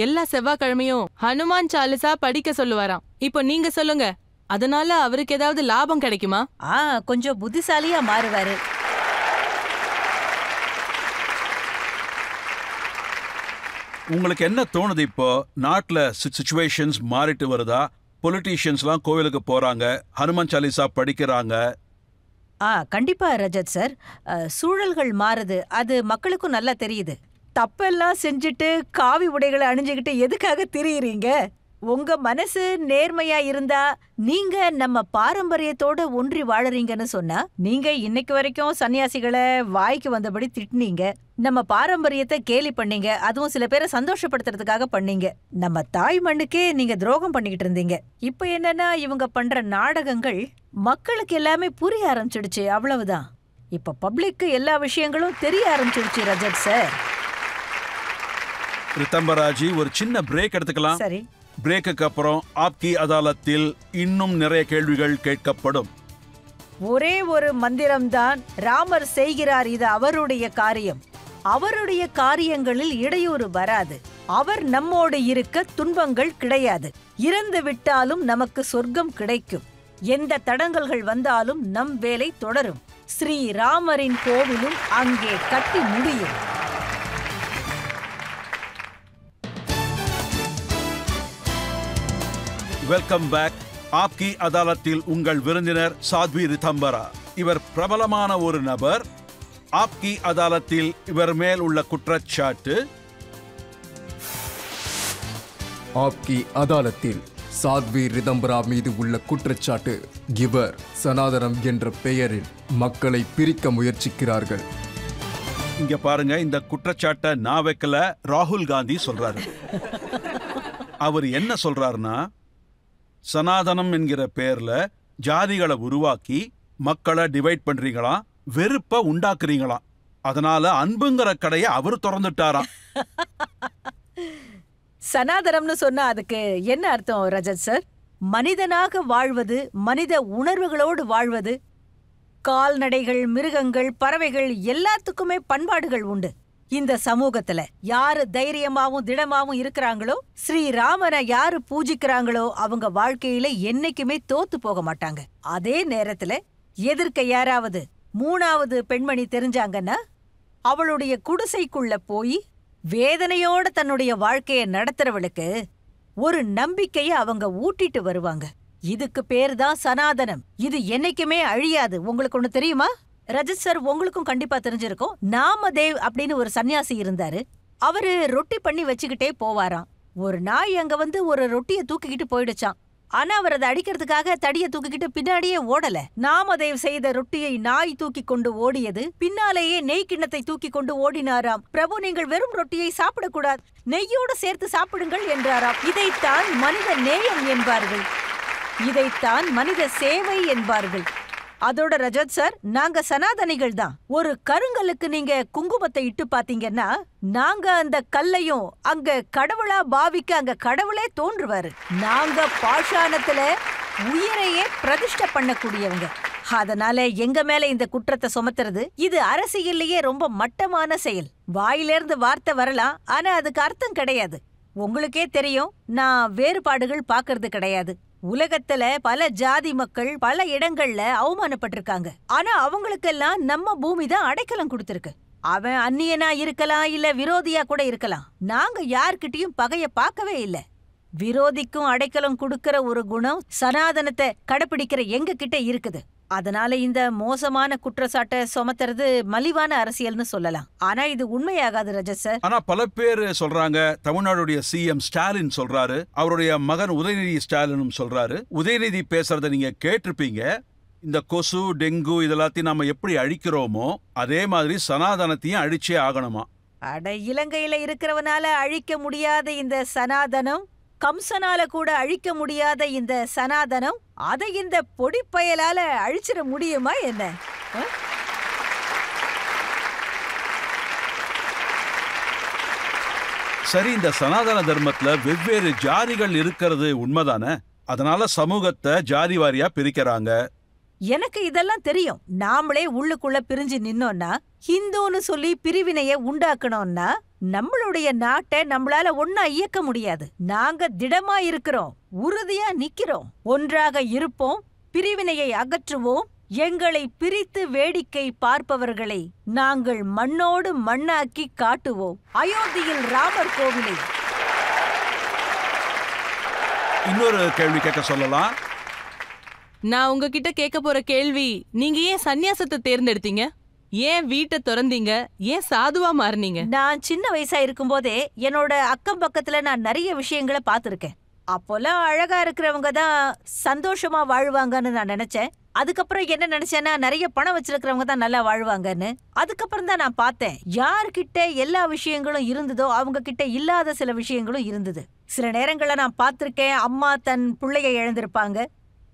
எல்லா செவ்வாய்க்கிழமையும் ஹனுமான் சாலிசா படிக்க சொல்லுவாராம். இப்போ நீங்க சொல்லுங்க, அதனால அவருக்கு ஏதாவது லாபம் கிடைக்குமா? கொஞ்சம் புத்திசாலியா மாறுவாரு. உங்களுக்கு என்ன தோணுது? இப்போ நாட்டுல சிச்சுவேஷன்ஸ் மாறிட்டு வருதா? பொலிட்டீஷியன்ஸ்லாம் கோவிலுக்கு போறாங்க, ஹனுமான் சாலிசா படிக்கிறாங்க. கண்டிப்பா ரஜத் சார், சூழல்கள் மாறுது, அது மக்களுக்கும் நல்லா தெரியுது. தப்பெல்லாம் செஞ்சுட்டு காவி உடைகளை அணிஞ்சுக்கிட்டு எதுக்காக திரியுறீங்க? உங்க மனசு நேர்மையா இருந்தா நீங்க நம்ம பாரம்பரியத்தோட ஒன்றி வாழறீங்கன்னு சொன்னா, நீங்க இன்னைக்கு வரைக்கும் சன்னியாசிகளை வாய்க்கு வந்தபடி திட்டினீங்க, நம்ம பாரம்பரியத்தை கேலி பண்ணீங்க, அதுவும் சில பேரை சந்தோஷப்படுத்துறதுக்காக பண்ணீங்க. நம்ம தாய் மண்ணுக்கே நீங்க துரோகம் பண்ணிக்கிட்டு இருந்தீங்க. இப்ப என்னன்னா, இவங்க பண்ற நாடகங்கள் மக்களுக்கு எல்லாமே புரிய ஆரம்பிச்சிடுச்சு, அவ்வளவுதான். இப்ப பப்ளிக்கு எல்லா விஷயங்களும் தெரிய ஆரம்பிச்சிடுச்சு ரஜத் சார். ரிதம்பராஜி, ஒரு சின்ன பிரேக் எடுத்துக்கலாம். சரி. பிரேக்குக்கு அப்புறம் ஆப்கி அதாலத்தில் இன்னும் நிறைய கேள்விகள் கேட்கப்படும். ஒரே ஒரு மந்திரம்தான் ராமர் செய்கிறார், இது அவருடைய காரியம். அவருடைய காரியங்களில் இடையூறு வராது. அவர் நம்மோடு இருக்க துன்பங்கள் கிடையாது. இறந்து விட்டாலும் நமக்கு சொர்க்கம் கிடைக்கும். எந்த தடங்கல்கள் வந்தாலும் நம் வேலை தொடரும். ஸ்ரீ ராமரின் கோவிலும் அங்கே கட்டி முடியும். Welcome back. ஆப்கி அதாலத்தில் உங்கள் விருந்தினர் சாத்வி ரிதம்பரா. இவர் பிரபலமான ஒரு நபர். ஆப்கி அதாலத்தில் இவர் மேல் உள்ள குற்றச்சாட்டு, ஆப்கி அதாலத்தில் சாத்வி ரிதம்பரா மீது உள்ள குற்றச்சாட்டு, இவர் சனாதனம் என்ற பெயரில் மக்களை பிரிக்க முயற்சிக்கிறார்கள். இங்க பாருங்க, இந்த குற்றச்சாட்டை நான் வைக்கல, ராகுல் காந்தி சொல்றாரு. அவர் என்ன சொல்றாருன்னா, சனாதனம் என்கிற பேர்ல ஜாதிகளை உருவாக்கி மக்களை டிவைட் பண்றீங்களாம், வெறுப்ப உண்டாக்குறீங்களாம். அதனால அன்புங்கிற கடையை அவர் திறந்துட்டாராம். சனாதனம்னு சொன்னா அதுக்கு என்ன அர்த்தம் ரஜத் சார்? மனிதனாக வாழ்வது, மனித உணர்வுகளோடு வாழ்வது. கால்நடைகள், மிருகங்கள், பறவைகள் எல்லாத்துக்குமே பண்பாடுகள் உண்டு. இந்த சமூகத்துல யாரு தைரியமாவும் திடமாவும் இருக்கிறாங்களோ, ஸ்ரீராமனை யாரு பூஜிக்கிறாங்களோ, அவங்க வாழ்க்கையில என்னைக்குமே தோத்து போக மாட்டாங்க. அதே நேரத்துல எதிர்க்க யாராவது மூணாவது பெண்மணி தெரிஞ்சாங்கன்னா, அவளுடைய குடிசைக்குள்ள போய் வேதனையோட தன்னுடைய வாழ்க்கைய நடத்துறவளுக்கு ஒரு நம்பிக்கைய அவங்க ஊட்டிட்டு வருவாங்க. இதுக்கு பேரு தான் சனாதனம். இது என்னைக்குமே அழியாது. உங்களுக்கு ஒண்ணு தெரியுமா ரஜத் சார்? உங்களுக்கும் கண்டிப்பா தெரிஞ்சிருக்கும். நாமதேவ் அப்படின்னு ஒரு சன்னியாசி இருந்தாரு. அவரு ரொட்டி பண்ணி வச்சுக்கிட்டே போவாராம். ஒரு நாய் அங்க ஒரு ரொட்டியை தூக்கிக்கிட்டு போயிடுச்சான். ஆனா அவர் அதை அடிக்கிறதுக்காக தடியை தூக்கிக்கிட்டு பின்னாடியே ஓடல. நாமதேவ் செய்த ரொட்டியை நாய் தூக்கி கொண்டு ஓடியது, பின்னாலேயே நெய் கிண்ணத்தை தூக்கி கொண்டு ஓடினாராம். பிரபு, நீங்கள் வெறும் ரொட்டியை சாப்பிடக்கூடாது, நெய்யோடு சேர்த்து சாப்பிடுங்கள் என்றாராம். இதைத்தான் மனித நேயம் என்பார்கள், இதைத்தான் மனித சேவை என்பார்கள். அதோட ரஜத் சார், நாங்க சனாதனிகள் தான். ஒரு கருங்கல்லுக்கு நீங்க குங்குமத்தை இட்டு பாத்தீங்கன்னா நாங்க அந்த கல்லையும் அங்க கடவுளா பாவிக்க அங்க கடவுளே தோன்றுவாரு. நாங்க பாஷாணத்துல உயிரையே பிரதிஷ்டை பண்ணக்கூடியவங்க. அதனால எங்க மேல இந்த குற்றத்தை சுமத்துறது இது அரசியல்லையே ரொம்ப மட்டமான செயல். வாயிலிருந்து வார்த்தை வரலாம், ஆனா அதுக்கு அர்த்தம் கிடையாது. உங்களுக்கே தெரியும், நான் வேறுபாடுகள் பாக்குறது கிடையாது. உலகத்துல பல ஜாதி மக்கள் பல இடங்கள்ல அவமானப்பட்டிருக்காங்க. ஆனா அவங்களுக்கெல்லாம் நம்ம பூமி தான் அடைக்கலம் கொடுத்திருக்கு. அவன் அந்நியனா இருக்கலாம், இல்ல விரோதியா கூட இருக்கலாம். நாங்க யார்கிட்டயும் பகைய பார்க்கவே இல்ல. விரோதிக்கும் அடைக்கலம் கொடுக்கிற ஒரு குணம் சனாதனத்தை கடைபிடிக்கிற எங்க கிட்ட இருக்குது. அதனால இந்த மோசமான குற்றச்சாட்டை சுமத்துறது மலிவான அரசியல்னு சொல்லலாம். ஆனா இது உண்மையாகாது ரஜத் சார். ஆனா பல பேர் சொல்றாங்க, தமிழ்நாடுடைய சிஎம் ஸ்டாலின் சொல்றாரு, அவருடைய மகன் உதயநிதி ஸ்டாலினும் சொல்றாரு. உதயநிதி பேசுறத நீங்க கேட்டிருப்பீங்க. இந்த கொசு, டெங்கு இதெல்லாத்தையும் நாம எப்படி அழிக்கிறோமோ அதே மாதிரி சனாதனத்தையும் அழிச்சே ஆகணுமா. அட, இலங்கையில இருக்கிறவனால அழிக்க முடியாத இந்த சனாதனம், கம்சனால கூட அழிக்க முடியாத இந்த சனாதனம், அதை இந்த பொடிப்பயலால அழிச்சிட முடியுமா என்ன? சரி, இந்த சனாதன தர்மத்துல வெவ்வேறு ஜாதிகள் இருக்கிறது உண்மைதானே? அதனால சமூகத்தை ஜாதி வாரியா பிரிக்கிறாங்க. எனக்கு இதெல்லாம் தெரியும். நாமளே உள்ளுக்குள்ள பிரிஞ்சு நின்னோம்னா, ஹிந்துன்னு சொல்லி பிரிவினைய உண்டாக்கணும்னா நம்மளுடைய நாட்டை நம்மளால ஒன்னா இயக்க முடியாது. நாங்க திடமா இருக்கிறோம், உறுதியா நிக்கிறோம். ஒன்றாக இருப்போம், பிரிவினையை அகற்றுவோம். எங்களை பிரித்து வேடிக்கை பார்ப்பவர்களை நாங்கள் மண்ணோடு மண்ணாக்கி காட்டுவோம். அயோத்தியில் ராமர் கோவிலை. இன்னொரு கேள்வி கேட்க சொல்லலாம். நான் உங்ககிட்ட கேட்க போற கேள்வி, நீங்க ஏன் சந்நியாசத்தை தேர்ந்தெடுத்தீங்க? ஏன் வீட்டை திறந்தீங்க? ஏன் சாதுவா மாறினீங்க? நான் சின்ன வயசா இருக்கும் போதே என்னோட அக்கம் பக்கத்துல நான் நிறைய விஷயங்களை பார்த்திருக்கேன். அப்போல்லாம் அழகா இருக்கிறவங்க தான் சந்தோஷமா வாழ்வாங்கன்னு நான் நினைச்சேன். அதுக்கப்புறம் என்ன நினைச்சேன்னா, நிறைய பணம் வச்சிருக்கிறவங்க தான் நல்லா வாழ்வாங்கன்னு. அதுக்கப்புறம் தான் நான் பார்த்தேன், யார்கிட்ட எல்லா விஷயங்களும் இருந்ததோ அவங்க கிட்ட இல்லாத சில விஷயங்களும் இருந்தது. சில நேரங்கள்ல நான் பார்த்திருக்கேன், அம்மா தன் பிள்ளைய இழந்திருப்பாங்க.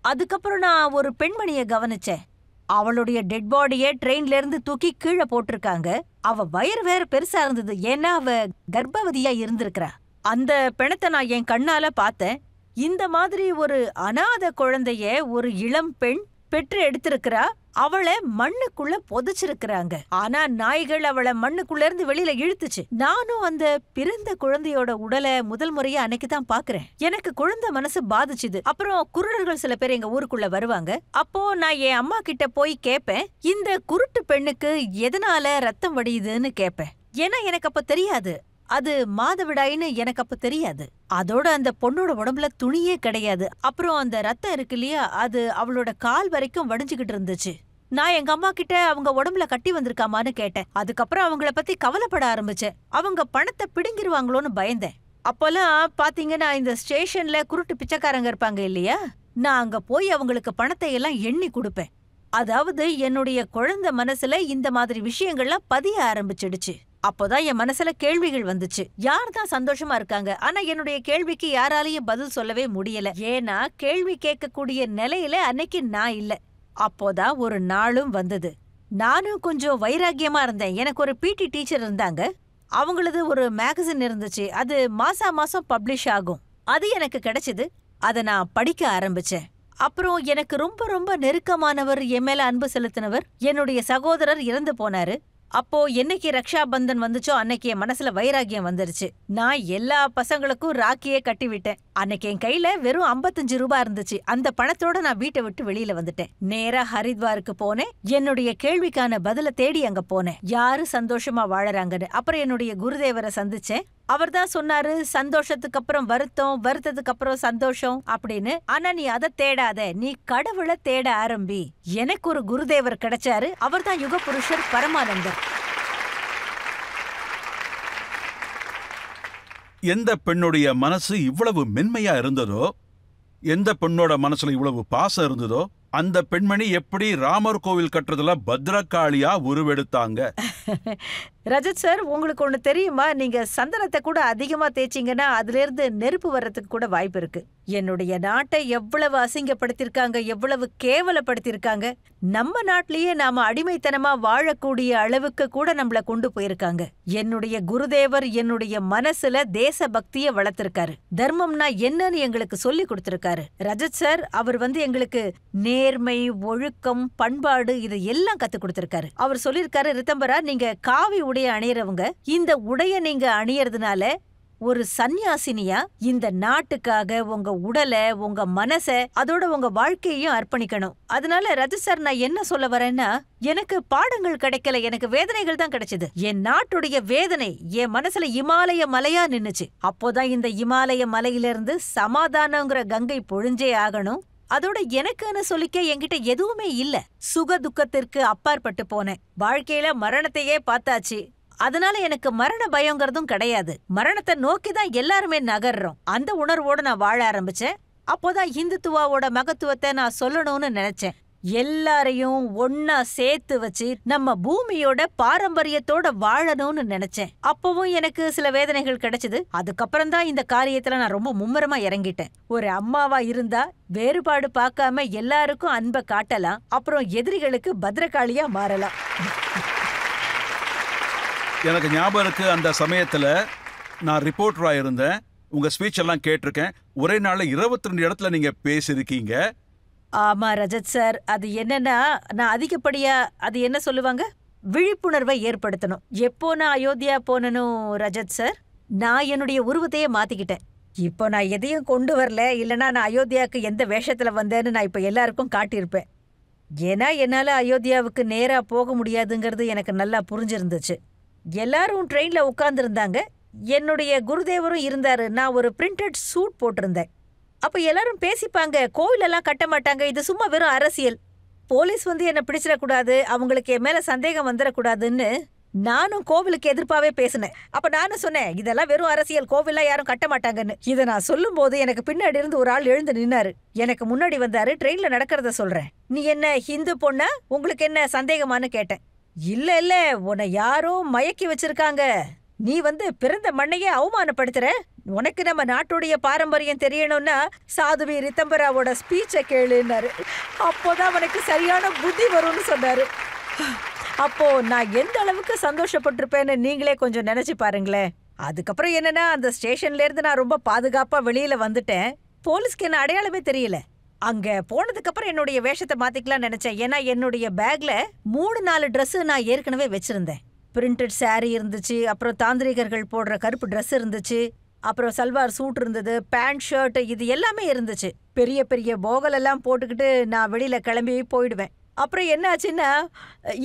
அதுக்கப்புறம் நான் ஒரு பெண்மணிய கவனிச்சேன். அவளுடைய டெட் பாடியை ட்ரெயின்ல இருந்து தூக்கி கீழே போட்டிருக்காங்க. அவ வயிறு வேற பெருசா இருந்தது, ஏன்னா அவ கர்ப்பவதியா இருந்திருக்கிறா. அந்த பிணத்தை நான் என் கண்ணால பார்த்தேன். இந்த மாதிரி ஒரு அனாதை குழந்தைய ஒரு இளம் பெண் பெற்று எடுத்திருக்கிறா. அவளை மண்ணுக்குள்ள புதைச்சிருக்கிறாங்க. ஆனா நாய்கள் அவளை மண்ணுக்குள்ள இருந்து வெளியில இழுத்துச்சு. நானும் அந்த பிறந்த குழந்தையோட உடலை முதல் முறையா அன்னைக்கு தான் பாக்குறேன். எனக்கு குழந்தை மனசு பாதிச்சுது. அப்புறம் குருடர்கள் சில பேர் எங்க ஊருக்குள்ள வருவாங்க. அப்போ நான் என் அம்மா கிட்ட போய் கேட்பேன், இந்த குருட்டு பெண்ணுக்கு எதனால ரத்தம் வடியுதுன்னு கேட்பேன். ஏன்னா எனக்கு அப்ப தெரியாது அது மாதவிடாயின்னு, எனக்கு அப்ப தெரியாது. அதோட அந்த பொண்ணோட உடம்புல துணியே கிடையாது. அப்புறம் அந்த ரத்தம் இருக்கு இல்லையா, அது அவளோட கால் வரைக்கும் வடிஞ்சுகிட்டு இருந்துச்சு. நான் எங்க அம்மா கிட்ட அவங்க உடம்புல கட்டி வந்திருக்காமான்னு கேட்டேன். அதுக்கப்புறம் அவங்கள பத்தி கவலைப்பட ஆரம்பிச்சேன். அவங்க பணத்தை பிடுங்கிருவாங்களோன்னு பயந்தேன். அப்போல்லாம் பாத்தீங்கன்னா இந்த ஸ்டேஷன்ல குருட்டு பிச்சைக்காரங்க இருப்பாங்க இல்லையா, நான் அங்க போய் அவங்களுக்கு பணத்தை எல்லாம் எண்ணி கொடுப்பேன். அதாவது என்னுடைய குழந்தை மனசுல இந்த மாதிரி விஷயங்கள்லாம் பதிய ஆரம்பிச்சிடுச்சு. அப்போதான் என் மனசுல கேள்விகள் வந்துச்சு. யார் தான் சந்தோஷமா இருக்காங்க? ஆனா என்னுடைய கேள்விக்கு யாராலையும் பதில் சொல்லவே முடியல. ஏன்னா கேள்வி கேட்கக்கூடிய நிலையில அன்னைக்கு நான் இல்ல. அப்போதான் ஒரு நாளும் வந்தது. நானும் கொஞ்சம் வைராக்கியமா இருந்தேன். எனக்கு ஒரு பிடி டீச்சர் இருந்தாங்க. அவங்களது ஒரு மேகசின் இருந்துச்சு. அது மாசம் பப்ளிஷ் ஆகும். அது எனக்கு கிடைச்சது. அதை நான் படிக்க ஆரம்பிச்சேன். அப்புறம் எனக்கு ரொம்ப ரொம்ப நெருக்கமானவர், என் மேல அன்பு செலுத்தினவர், என்னுடைய சகோதரர் இறந்து போனாரு. அப்போ என்னைக்கு ரக்ஷா பந்தன் வந்துச்சோ அன்னைக்கு என் மனசுல வைராகியம் வந்துருச்சு. நான் எல்லா பசங்களுக்கும் ராக்கியே கட்டி விட்டேன். அன்னைக்கு என் கையில வெறும் 55 ரூபாய் இருந்துச்சு. அந்த பணத்தோட நான் வீட்டை விட்டு வெளியில வந்துட்டேன். நேரா ஹரித்வாருக்கு போனேன். என்னுடைய கேள்விக்கான பதில தேடி அங்க போனேன், யாரு சந்தோஷமா வாழறாங்கன்னு. அப்புறம் என்னுடைய குருதேவரை சந்திச்சேன். அவர் தான் சொன்னாரு, சந்தோஷத்துக்கு அப்புறம் வருத்தம், வருத்தத்துக்கு அப்புறம் சந்தோஷம் அப்படின்னு. ஆனா நீ அதை தேடாத, நீ கடவுளை தேட ஆரம்பி. எனக்கு ஒரு குருதேவர் கிடைச்சாரு. அவர் தான் யுக புருஷர் பரமானந்தர். எந்த பெண்ணுடைய மனசு இவ்வளவு மென்மையா இருந்ததோ எந்த பெண்ணோட மனசுல இவ்வளவு பாசம் இருந்ததோ அந்த பெண்மணி எப்படி ராமர் கோவில் கட்டுறதுல பத்ரகாளியா உருவெடுத்தாங்க. ரஜத் சார், உங்களுக்கு ஒண்ணு தெரியுமா? நீங்க சந்தனத்தை கூட அதிகமா தேய்ச்சிங்கன்னா அதுல இருந்து நெருப்பு வர்றதுக்கு கூட வாய்ப்பு இருக்கு. என்னுடைய நாட்டை எவ்வளவு அசிங்கப்படுத்திருக்காங்க, எவ்வளவு கேவலப்படுத்திருக்காங்க. நம்ம நாட்டிலேயே நாம அடிமைத்தனமா வாழக்கூடிய அளவுக்கு கூட நம்மள கொண்டு போயிருக்காங்க. என்னுடைய குருதேவர் என்னுடைய மனசுல தேசபக்திய வளர்த்திருக்காரு. தர்மம்னா என்னன்னு எங்களுக்கு சொல்லி கொடுத்திருக்காரு. ரஜத் சார் அவர் எங்களுக்கு நேர்மை, ஒழுக்கம், பண்பாடு இது எல்லாம் கத்து கொடுத்திருக்காரு. அவர் சொல்லிருக்காரு, ரிதம்பரா நீங்க காவி உடைய அணியறவங்க, இந்த உடைய நீங்க அணியறதுனால ஒரு சன்னியாசினியா இந்த நாட்டுக்காக உங்க உடலை, உங்க மனச, அதோட உங்க வாழ்க்கையையும் அர்ப்பணிக்கணும். அதனால ரஜத் சார் நான் என்ன சொல்ல வரேன்னா, எனக்கு பாடங்கள் கிடைக்கல, எனக்கு வேதனைகள் தான் கிடைச்சது. என் நாட்டுடைய வேதனை என் மனசுல இமாலய மலையா நின்னுச்சு. அப்போதான் இந்த இமாலய மலையிலிருந்து சமாதானங்கிற கங்கை பொழிஞ்சே ஆகணும். அதோட எனக்குன்னு சொல்லிக்க என்கிட்ட எதுவுமே இல்ல. சுக துக்கத்திற்கு அப்பாற்பட்டு போனேன். வாழ்க்கையில மரணத்தையே பார்த்தாச்சு. அதனால எனக்கு மரண பயங்கிறதும் கிடையாது. மரணத்தை நோக்கிதான் எல்லாருமே நகர்றோம். அந்த உணர்வோட நான் வாழ ஆரம்பிச்சேன். அப்போதான் இந்துத்துவாவோட மகத்துவத்தை நான் சொல்லணும்னு நினைச்சேன். எல்லாரையும் ஒன்னா சேர்த்து வச்சு நம்ம பூமியோட பாரம்பரியத்தோட வாழணும்னு நினைச்சேன். அப்பவும் எனக்கு சில வேதனைகள் கிடைச்சது. அதுக்கப்புறம் தான் இந்த காரியத்துல நான் ரொம்ப மும்முரமா இறங்கிட்டேன். ஒரு அம்மாவா இருந்தா வேறுபாடு பார்க்காம எல்லாருக்கும் அன்பை காட்டலாம், அப்புறம் எதிரிகளுக்கு பத்ரகாளியா மாறலாம். எனக்கு ஞாபகம் இருக்கு, அந்த சமயத்துல நான் ரிப்போர்ட்டரா இருந்தேன். உங்க ஸ்பீச் எல்லாம் கேட்டிருக்கேன். ஒரே நாள்ல 22 இடத்துல நீங்க பேசிருக்கீங்க. ஆமா ரஜத் சார், அது என்னன்னா நான் அதிகப்படியா அது என்ன சொல்லுவாங்க, விழிப்புணர்வை ஏற்படுத்தணும். எப்போ நான் அயோத்தியா போனனோ ரஜத் சார், நான் என்னுடைய உருவத்தையே மாத்திக்கிட்டேன். இப்போ நான் எதையும் கொண்டு வரல, இல்லைன்னா நான் அயோத்தியாவுக்கு எந்த வேஷத்துல வந்தேன்னு நான் இப்போ எல்லாருக்கும் காட்டியிருப்பேன். ஏன்னா என்னால அயோத்தியாவுக்கு நேரா போக முடியாதுங்கிறது எனக்கு நல்லா புரிஞ்சிருந்துச்சு. எல்லாரும் ட்ரெயின்ல உட்கார்ந்துருந்தாங்க. என்னுடைய குருதேவரும் இருந்தாரு. நான் ஒரு பிரிண்டட் சூட் போட்டிருந்தேன். அப்ப எல்லாரும் பேசிப்பாங்க, கோவிலெல்லாம் கட்ட மாட்டாங்க, இது சும்மா வெறும் அரசியல். போலீஸ் என்ன பிடிச்சிடக்கூடாது, அவங்களுக்கு என் மேல சந்தேகம் வந்துடக்கூடாதுன்னு நானும் கோவிலுக்கு எதிர்ப்பாவே பேசினேன். அப்ப நானும் சொன்னேன், இதெல்லாம் வெறும் அரசியல், கோவில்லாம் யாரும் கட்ட மாட்டாங்கன்னு. இதை நான் சொல்லும் போது எனக்கு பின்னாடி இருந்து ஒரு ஆள் எழுந்து நின்னாரு. எனக்கு முன்னாடி வந்தாரு. ட்ரெயின்ல நடக்கிறத சொல்றேன். நீ என்ன ஹிந்து பொண்ணா, உங்களுக்கு என்ன சந்தேகமானு கேட்டேன். இல்ல இல்ல, உன்னை யாரோ மயக்கி வச்சிருக்காங்க, நீ பிறந்த மண்ணையே அவமானப்படுத்துற, உனக்கு நம்ம நாட்டுடைய பாரம்பரியம் தெரியணும்னா சாதுவி ரிதம்பராவோட ஸ்பீச்சை கேளுன்னாரு. அப்போதான் அவனுக்கு சரியான புத்தி வரும்னு சொன்னாரு. அப்போ நான் எந்த அளவுக்கு சந்தோஷப்பட்டிருப்பேன்னு நீங்களே கொஞ்சம் நினைச்சு பாருங்களேன். அதுக்கப்புறம் என்னன்னா, அந்த ஸ்டேஷன்ல இருந்து நான் ரொம்ப பாதுகாப்பா வெளியில வந்துட்டேன். போலீஸ்க்கு என்ன அடையாளமே தெரியல. அங்க போனதுக்கு அப்புறம் என்னுடைய வேஷத்தை மாத்திக்கலாம் நினைச்சேன். ஏன்னா என்னுடைய பேக்ல 3-4 ட்ரெஸ் நான் ஏற்கனவே வச்சிருந்தேன். பிரிண்டட் சாரி இருந்துச்சு, அப்புறம் தாந்திரிகர்கள் போடுற கருப்பு ட்ரெஸ் இருந்துச்சு, அப்புறம் சல்வார் சூட் இருந்தது, பேண்ட் ஷர்ட், இது எல்லாமே இருந்துச்சு. பெரிய பெரிய போகல் எல்லாம் போட்டுக்கிட்டு நான் வெளியில கிளம்பி போயிடுவேன். அப்புறம் என்ன ஆச்சுன்னா,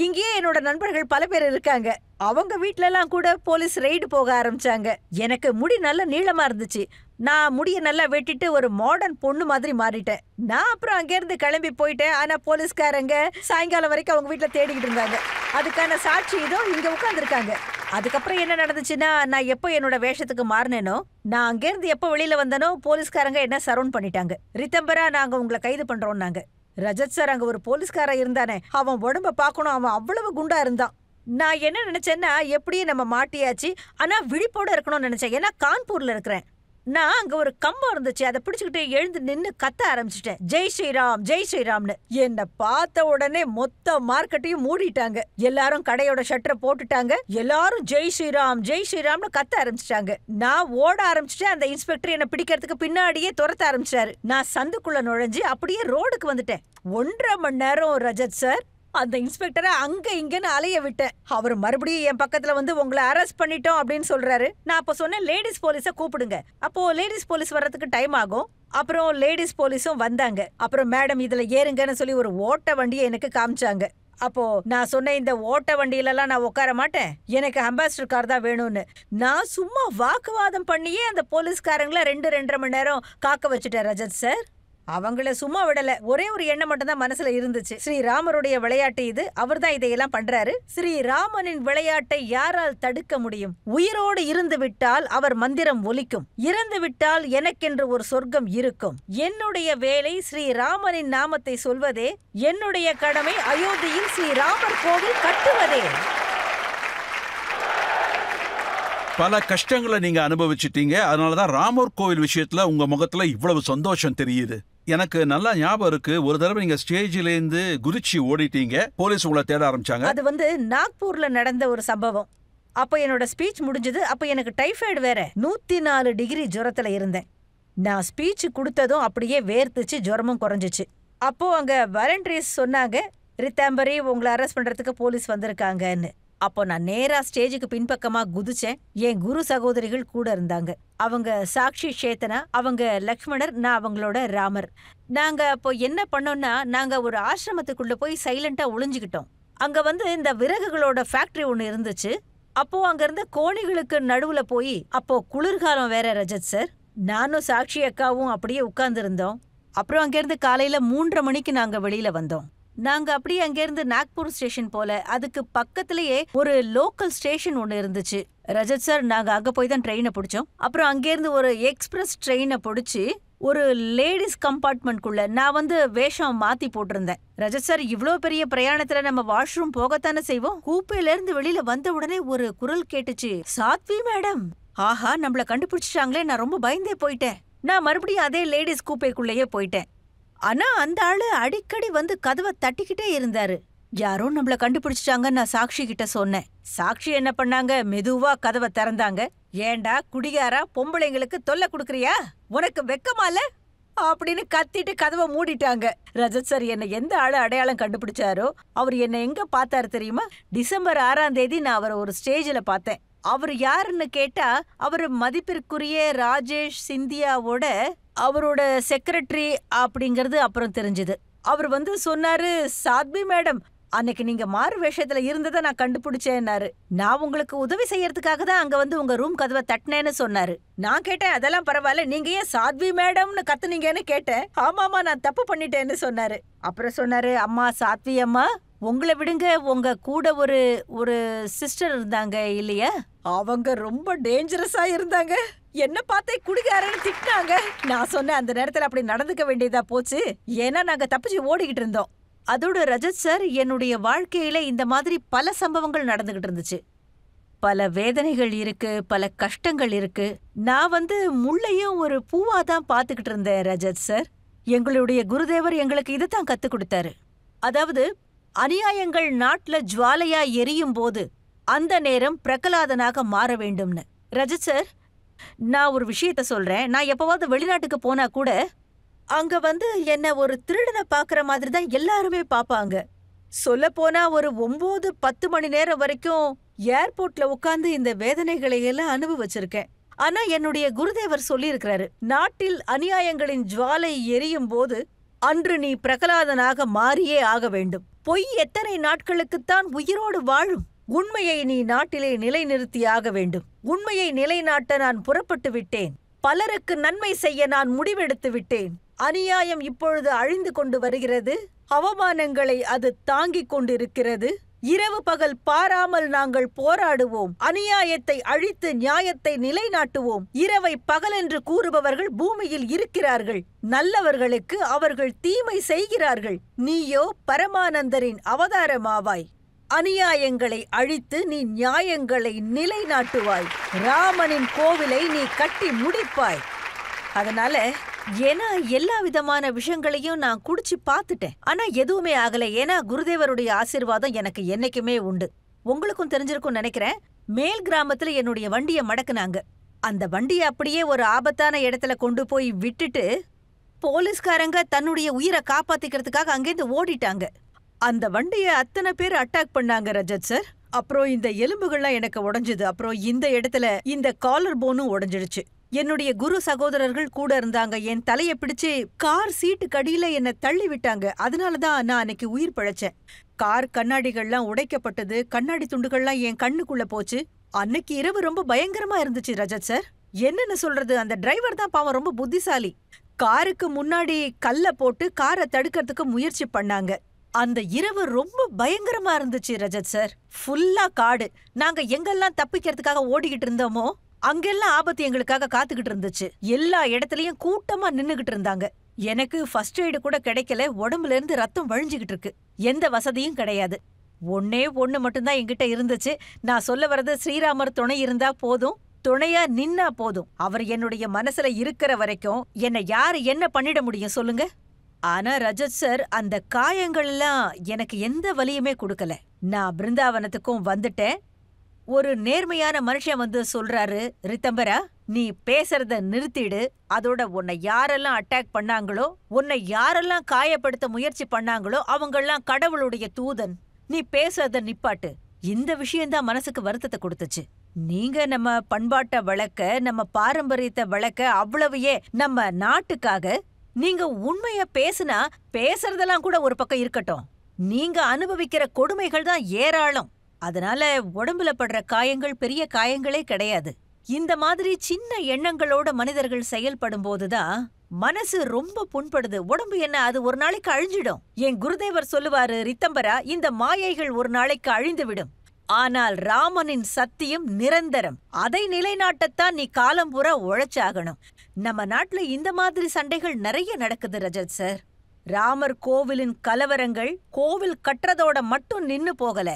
இங்கேயே என்னோட நண்பர்கள் பல பேர் இருக்காங்க. அவங்க வீட்டிலலாம் கூட போலீஸ் ரெய்டு போக ஆரம்பிச்சாங்க. எனக்கு முடி நல்ல நீளமா இருந்துச்சு. நான் முடிய நல்லா வெட்டிட்டு ஒரு மாடர்ன் பொண்ணு மாதிரி மாறிட்டேன். நான் அப்புறம் அங்கேருந்து கிளம்பி போயிட்டேன். ஆனா போலீஸ்காரங்க சாயங்காலம் வரைக்கும் அவங்க வீட்டில் தேடிக்கிட்டு இருந்தாங்க. அதுக்கான சாட்சி இதோ இங்க உட்காந்துருக்காங்க. அதுக்கப்புறம் என்ன நடந்துச்சுன்னா, நான் எப்போ என்னோட வேஷத்துக்கு மாறினேனோ, நான் அங்கேருந்து எப்போ வெளியில வந்தனோ, போலீஸ்காரங்க என்ன சரவுண்ட் பண்ணிட்டாங்க. ரிதம்பரா, நாங்க உங்களை கைது பண்றோம்னாங்க. ரஜத் சார், அங்க ஒரு போலீஸ்காரன் இருந்தானே, அவன் உடம்ப பார்க்கணும், அவன் அவ்வளவு குண்டா இருந்தான். நான் என்ன நினைச்சேன்னா, எப்படியே நம்ம மாட்டியாச்சு, ஆனா விழிப்போட இருக்கணும்னு நினைச்சேன். ஏன்னா கான்பூர்ல இருக்கிறேன். நான் அங்க ஒரு கம்பம் இருந்துச்சு, அதை பிடிச்சுக்கிட்டு எழுந்து நின்னு கத்த ஆரம்பிச்சிட்டேன், ஜெய் ஸ்ரீராம் ஜெய் ஸ்ரீராம்னு. என்ன பார்த்த உடனே மொத்த மார்க்கெட்டையும் மூடிட்டாங்க. எல்லாரும் கடையோட ஷட்டரை போட்டுட்டாங்க. எல்லாரும் ஜெய் ஸ்ரீராம் ஜெய் ஸ்ரீராம்னு கத்த ஆரம்பிச்சிட்டாங்க. நான் ஓட ஆரம்பிச்சிட்டேன். அந்த இன்ஸ்பெக்டர் என்ன பிடிக்கிறதுக்கு பின்னாடியே துரத்த ஆரம்பிச்சாரு. நான் சந்துக்குள்ள நுழைஞ்சு அப்படியே ரோடுக்கு வந்துட்டேன். 1.5 மணி நேரம் ரஜத் சார் அந்த இன்ஸ்பெக்டரை அங்க இங்கன்னு அலைய விட்டேன். அவர் மறுபடியும் என் பக்கத்துல உங்களை அரெஸ்ட் பண்ணிட்டோம் அப்படின்னு சொல்றாரு. நான் அப்ப சொன்னேன், லேடிஸ் போலீஸை கூப்பிடுங்க. அப்போ லேடிஸ் போலீஸ் வர்றதுக்கு டைம் ஆகும். அப்புறம் லேடிஸ் போலீஸும் வந்தாங்க. அப்புறம் மேடம் இதுல ஏறுங்கன்னு சொல்லி ஒரு ஓட்ட வண்டியை எனக்கு காமிச்சாங்க. அப்போ நான் சொன்னேன், இந்த ஓட்ட வண்டியிலலாம் நான் உட்கார மாட்டேன், எனக்கு அம்பாசிடர் கார் தான் வேணும்னு. நான் சும்மா வாக்குவாதம் பண்ணியே அந்த போலீஸ்காரங்களை 2-2.5 மணி நேரம் காக்க வச்சுட்டேன் ரஜத் சார். அவங்கள சும்மா விடல. ஒரே ஒரு எண்ணம் மட்டும் தான் மனசுல இருந்துச்சு. ஸ்ரீராமருடைய விளையாட்டு இது. அவர்தான் இதையெல்லாம் பண்றாரு. ஸ்ரீராமனின் விளையாட்டை யாரால் தடுக்க முடியும்? உயிரோடு இருந்து விட்டால் அவர் மந்திரம் ஒலிக்கும், இறந்து விட்டால் எனக்கென்று ஒரு சொர்க்கம் இருக்கும். என்னுடைய வேலை ஸ்ரீராமனின் நாமத்தை சொல்வதே, என்னுடைய கடமை அயோத்தியில் ஸ்ரீராமர் கோவில் கட்டுவதே. பல கஷ்டங்களை நீங்க அனுபவிச்சிட்டீங்க. அதனாலதான் ராமர் கோவில் விஷயத்துல உங்க முகத்துல இவ்வளவு சந்தோஷம் தெரியுது. எனக்கு நல்லா ஞாபகம் இருக்கு, ஒரு தடவை நீங்க ஸ்டேஜ்ல இருந்து குதிச்சு ஓடிட்டீங்க, போலீஸ் உங்களை தேட ஆரம்பிச்சாங்க. அது நாக்பூர்ல நடந்த ஒரு சம்பவம். அப்ப என்னோட ஸ்பீச் முடிஞ்சது. அப்ப எனக்கு டைஃபாய்டு வேற. 104 டிகிரி ஜுரத்துல இருந்தேன். நான் ஸ்பீச் கொடுத்ததும் அப்படியே வேர்த்துச்சு, ஜுரமும் குறைஞ்சிச்சு. அப்போ அங்க வாலண்டியர்ஸ் சொன்னாங்க, ரித்தாம்பரி உங்களை அரெஸ்ட் பண்றதுக்கு போலீஸ் வந்திருக்காங்கன்னு. அப்போ நான் நேரா ஸ்டேஜுக்கு பின்பக்கமா குதிச்சேன். என் குரு சகோதரிகள் கூட இருந்தாங்க. அவங்க சாக்ஷி சேத்தனா, அவங்க லக்ஷ்மணர், நான் அவங்களோட ராமர். நாங்க அப்போ என்ன பண்ணோம்னா, நாங்க ஒரு ஆசிரமத்துக்குள்ள போய் சைலண்டா ஒளிஞ்சுக்கிட்டோம். அங்க இந்த விறகுகளோட ஃபேக்டரி ஒன்று இருந்துச்சு. அப்போ அங்க இருந்த கோழிகளுக்கு நடுவுல போய், அப்போ குளிர்காலம் வேற ரஜத் சார், நானும் சாக்ஷி அக்காவும் அப்படியே உட்கார்ந்து இருந்தோம். அப்புறம் அங்கிருந்து காலையில 3:30 மணிக்கு நாங்க வெளியில வந்தோம். நாங்க அப்படியே அங்கிருந்து நாக்பூர் ஸ்டேஷன் போல, அதுக்கு பக்கத்திலேயே ஒரு லோக்கல் ஸ்டேஷன் ஒன்று இருந்துச்சு ரஜத் சார். நாங்க அங்க போய் தான் ட்ரெயினை பிடிச்சோம். அப்புறம் அங்கிருந்து ஒரு எக்ஸ்பிரஸ் ட்ரெயினை பிடிச்சி ஒரு லேடிஸ் கம்பார்ட்மெண்ட்குள்ள நான் வேஷம் மாத்தி போட்டிருந்தேன். ரஜத் சார், இவ்ளோ பெரிய பிரயாணத்துல நம்ம வாஷ்ரூம் போகத்தானே செய்வோம். கூப்பையில இருந்து வெளியில வந்த உடனே ஒரு குரல் கேட்டுச்சு, சாத்வி மேடம். ஆஹா, நம்மள கண்டுபிடிச்சிட்டாங்களே. நான் ரொம்ப பயந்தே போயிட்டேன். நான் மறுபடியும் அதே லேடிஸ் கூப்பைக்குள்ளேயே போயிட்டேன். ஆனா அந்த ஆளு அடிக்கடி கதவை தட்டிக்கிட்டே இருந்தாரு. யாரோ நம்மள கண்டுபிடிச்சிட்டாங்கன்னு நான் சாக்ஷி கிட்ட சொன்னேன். சாக்ஷி என்ன பண்ணாங்க, மெதுவா கதவை திறந்தாங்க. ஏண்டா குடிகாரா, பொம்பளைங்களுக்கு தொல்லை கொடுக்குறியா, உனக்கு வெக்கமால அப்படின்னு கத்திட்டு கதவை மூடிட்டாங்க. ரஜத் சார், என்ன எந்த ஆளு அடையாளம் கண்டுபிடிச்சாரோ, அவர் என்ன எங்க பார்த்தாரு தெரியுமா? டிசம்பர் 6ஆம் தேதி நான் அவரை ஒரு ஸ்டேஜில் பார்த்தேன். அவர் யாருன்னு கேட்டா, அவர் மதிப்பிற்குரிய ராஜேஷ் சிந்தியாவோட அவரோட செக்ரட்டரி அப்படிங்கறது அப்புறம் தெரிஞ்சது. அவர் சொன்னாரு, சாத்வி மேடம், அன்னைக்கு நீங்க மாறு வேஷத்துல இருந்ததை நான் கண்டுபிடிச்சேன்னாரு. நான் உங்களுக்கு உதவி செய்யறதுக்காக தான் அங்க உங்க ரூம் கதவை தட்டினேன்னு சொன்னாரு. நான் கேட்டேன், அதெல்லாம் பரவாயில்ல, நீங்க ஏன் சாத்வி மேடம்னு கத்துனீங்கன்னு கேட்டேன். ஆமாமா, நான் தப்பு பண்ணிட்டேன்னு சொன்னாரு. அப்புறம் சொன்னாரு, அம்மா சாத்வி அம்மா, உங்களை விடுங்க, உங்க கூட ஒரு சிஸ்டர் இருந்தாங்க இல்லையா, அவங்க ரொம்ப டேஞ்சரஸா இருந்தாங்க. என்ன பார்த்தே குடிகாரன்னு திட்டினாங்க. நான் சொன்னேன், அந்த நேரத்துல அப்படி நடந்துக்க வேண்டியதா போச்சு, ஏன்னா நாங்க தப்பிச்சு ஓடிக்கிட்டு இருந்தோம். அதோட ரஜத் சார், என்னுடைய வாழ்க்கையில இந்த மாதிரி பல சம்பவங்கள் நடந்துகிட்டு இருந்துச்சு. பல வேதனைகள் இருக்கு, பல கஷ்டங்கள் இருக்கு. நான் முள்ளையும் ஒரு பூவா தான் பாத்துக்கிட்டு இருந்தேன் ரஜத் சார். எங்களுடைய குருதேவர் எங்களுக்கு இதைத்தான் கத்து கொடுத்தாரு. அதாவது, அநியாயங்கள் நாட்டுல ஜுவாலையா எரியும் போது அந்த நேரம் பிரகலாதனாக மாற வேண்டும்னு. ரஜத் சார், நான் ஒரு விஷயத்த சொல்றேன். நான் எப்பவாவது வெளிநாட்டுக்கு போனா கூட அங்க என்ன ஒரு திருடனை பாக்குற மாதிரி தான் எல்லாருமே பாப்பாங்க. சொல்ல போனா ஒரு 9-10 மணி நேரம் வரைக்கும் ஏர்போர்ட்ல உட்கார்ந்து இந்த வேதனைகளை எல்லாம் அனுபவிச்சிருக்கேன். ஆனா என்னுடைய குருதேவர் சொல்லியிருக்கிறாரு, நாட்டில் அநியாயங்களின் ஜுவாலை எரியும் போது அன்று நீ பிரகலாதனாக மாறியே ஆக வேண்டும். பொய் எத்தனை நாட்களுக்குத்தான் உயிரோடு வாழும்? உண்மையை நீ நாட்டிலே நிலைநிறுத்தியாக வேண்டும். உண்மையை நிலைநாட்ட நான் புறப்பட்டு விட்டேன். பலருக்கு நன்மை செய்ய நான் முடிவெடுத்து விட்டேன். அநியாயம் இப்பொழுது அழிந்து கொண்டு வருகிறது. அவமானங்களை அது தாங்கிக் கொண்டிருக்கிறது. இரவு பகல் பாராமல் நாங்கள் போராடுவோம். அநியாயத்தை அழித்து நியாயத்தை நிலைநாட்டுவோம். இரவை பகலென்று கூறுபவர்கள் பூமியில் இருக்கிறார்கள். நல்லவர்களுக்கு அவர்கள் தீமை செய்கிறார்கள். நீயோ பரமானந்தரின் அவதாரமாவாய். அநியாயங்களை அழித்து நீ நியாயங்களை நிலைநாட்டுவாய். ராமனின் கோவிலை நீ கட்டி முடிப்பாய். அதனால ஏன்னா எல்லா விதமான விஷயங்களையும் நான் குடிச்சு பார்த்துட்டேன். ஆனா எதுவுமே ஆகல. ஏன்னா குருதேவருடைய ஆசீர்வாதம் எனக்கு என்னைக்குமே உண்டு. உங்களுக்கும் தெரிஞ்சிருக்கும் நினைக்கிறேன். மேல் கிராமத்துல என்னுடைய வண்டியை மடக்குனாங்க. அந்த வண்டியை அப்படியே ஒரு ஆபத்தான இடத்துல கொண்டு போய் விட்டுட்டு போலீஸ்காரங்க தன்னுடைய உயிரை காப்பாத்திக்கிறதுக்காக அங்கேருந்து ஓடிட்டாங்க. அந்த வண்டியை அத்தனை பேர் அட்டாக் பண்ணாங்க ரஜத் சார். அப்புறம் இந்த எலும்புகள்லாம் எனக்கு உடைஞ்சது. அப்புறம் இந்த இடத்துல இந்த காலர் போனும் உடைஞ்சிடுச்சு. என்னுடைய குரு சகோதரர்கள் கூட இருந்தாங்க. என் தலையை பிடிச்சு கார் சீட்டு கடியில என்னை தள்ளி விட்டாங்க. அதனாலதான் நான் அன்னைக்கு உயிர் பிழைச்சேன். கார் கண்ணாடிகள்லாம் உடைக்கப்பட்டது. கண்ணாடி துண்டுகள்லாம் என் கண்ணுக்குள்ள போச்சு. அன்னைக்கு இரவு ரொம்ப பயங்கரமா இருந்துச்சு ரஜத் சார். என்னன்னு சொல்றது, அந்த டிரைவர் தான் பாவம் ரொம்ப புத்திசாலி. காருக்கு முன்னாடி கல்ல போட்டு காரை தடுக்கிறதுக்கு முயற்சி பண்ணாங்க. அந்த இரவு ரொம்ப பயங்கரமா இருந்துச்சு ரஜத் சார். ஃபுல்லா காடு. நாங்க எங்கெல்லாம் தப்பிக்கிறதுக்காக ஓடிக்கிட்டு இருந்தோமோ அங்கெல்லாம் ஆபத்து எங்களுக்காக காத்துக்கிட்டு இருந்துச்சு. எல்லா இடத்துலயும் கூட்டமா நின்னுகிட்டு இருந்தாங்க. எனக்கு ஃபர்ஸ்ட் எய்டு கூட கிடைக்கல. உடம்புல இருந்து ரத்தம் வழிஞ்சுகிட்டு இருக்கு. எந்த வசதியும் கிடையாது. ஒன்னே ஒண்ணு மட்டும்தான் என்கிட்ட இருந்துச்சு. நான் சொல்ல வர்றது, ஸ்ரீராமர் துணை இருந்தா போதும், துணையா நின்னா போதும். அவர் என்னுடைய மனசுல இருக்கிற வரைக்கும் என்னை யாரு என்ன பண்ணிட முடியும் சொல்லுங்க? ஆனா ரஜத் சார், அந்த காயங்கள் எல்லாம் எனக்கு எந்த வலியுமே கொடுக்கல. நான் பிருந்தாவனத்துக்கும் வந்துட்டேன். ஒரு நேர்மையான மனுஷன் வந்து சொல்றாரு, ரித்தம்பரா நீ பேசுறத நிறுத்திடு. அதோட உன்னை யாரெல்லாம் அட்டாக் பண்ணாங்களோ, உன்னை யாரெல்லாம் காயப்படுத்த முயற்சி பண்ணாங்களோ அவங்கெல்லாம் கடவுளுடைய தூதன். நீ பேசுறத நிப்பாட்டு. இந்த விஷயம்தான் மனசுக்கு வருத்தத்தை கொடுத்துச்சு. நீங்க நம்ம பண்பாட்டை வளர்க்க, நம்ம பாரம்பரியத்தை வளர்க்க, அவ்வளவையே நம்ம நாட்டுக்காக நீங்க உண்மைய பேசுனா, பேசுறதெல்லாம் கூட ஒரு பக்கம் இருக்கட்டும், நீங்க அனுபவிக்கிற கொடுமைகள் தான் ஏராளம். அதனால உடம்புல படுற காயங்கள் பெரிய காயங்களே கிடையாது. இந்த மாதிரி சின்ன எண்ணங்களோட மனிதர்கள் செயல்படும் போதுதான் மனசு ரொம்ப புண்படுது. உடம்பு என்ன, அது ஒரு நாளைக்கு அழிஞ்சிடும். என் குருதேவர் சொல்லுவாரு, ரித்தம்பரா இந்த மாயைகள் ஒரு நாளைக்கு அழிந்துவிடும். ஆனால் ராமனின் சத்தியம் நிரந்தரம். அதை நிலைநாட்டத்தான் நீ காலம் பூரா உழைச்சாகணும். நம்ம நாட்டுல இந்த மாதிரி சண்டைகள் நிறைய நடக்குது ரஜத் சார். ராமர் கோவிலின் கலவரங்கள் கோவில் கட்டுறதோட மட்டும் நின்னு போகல.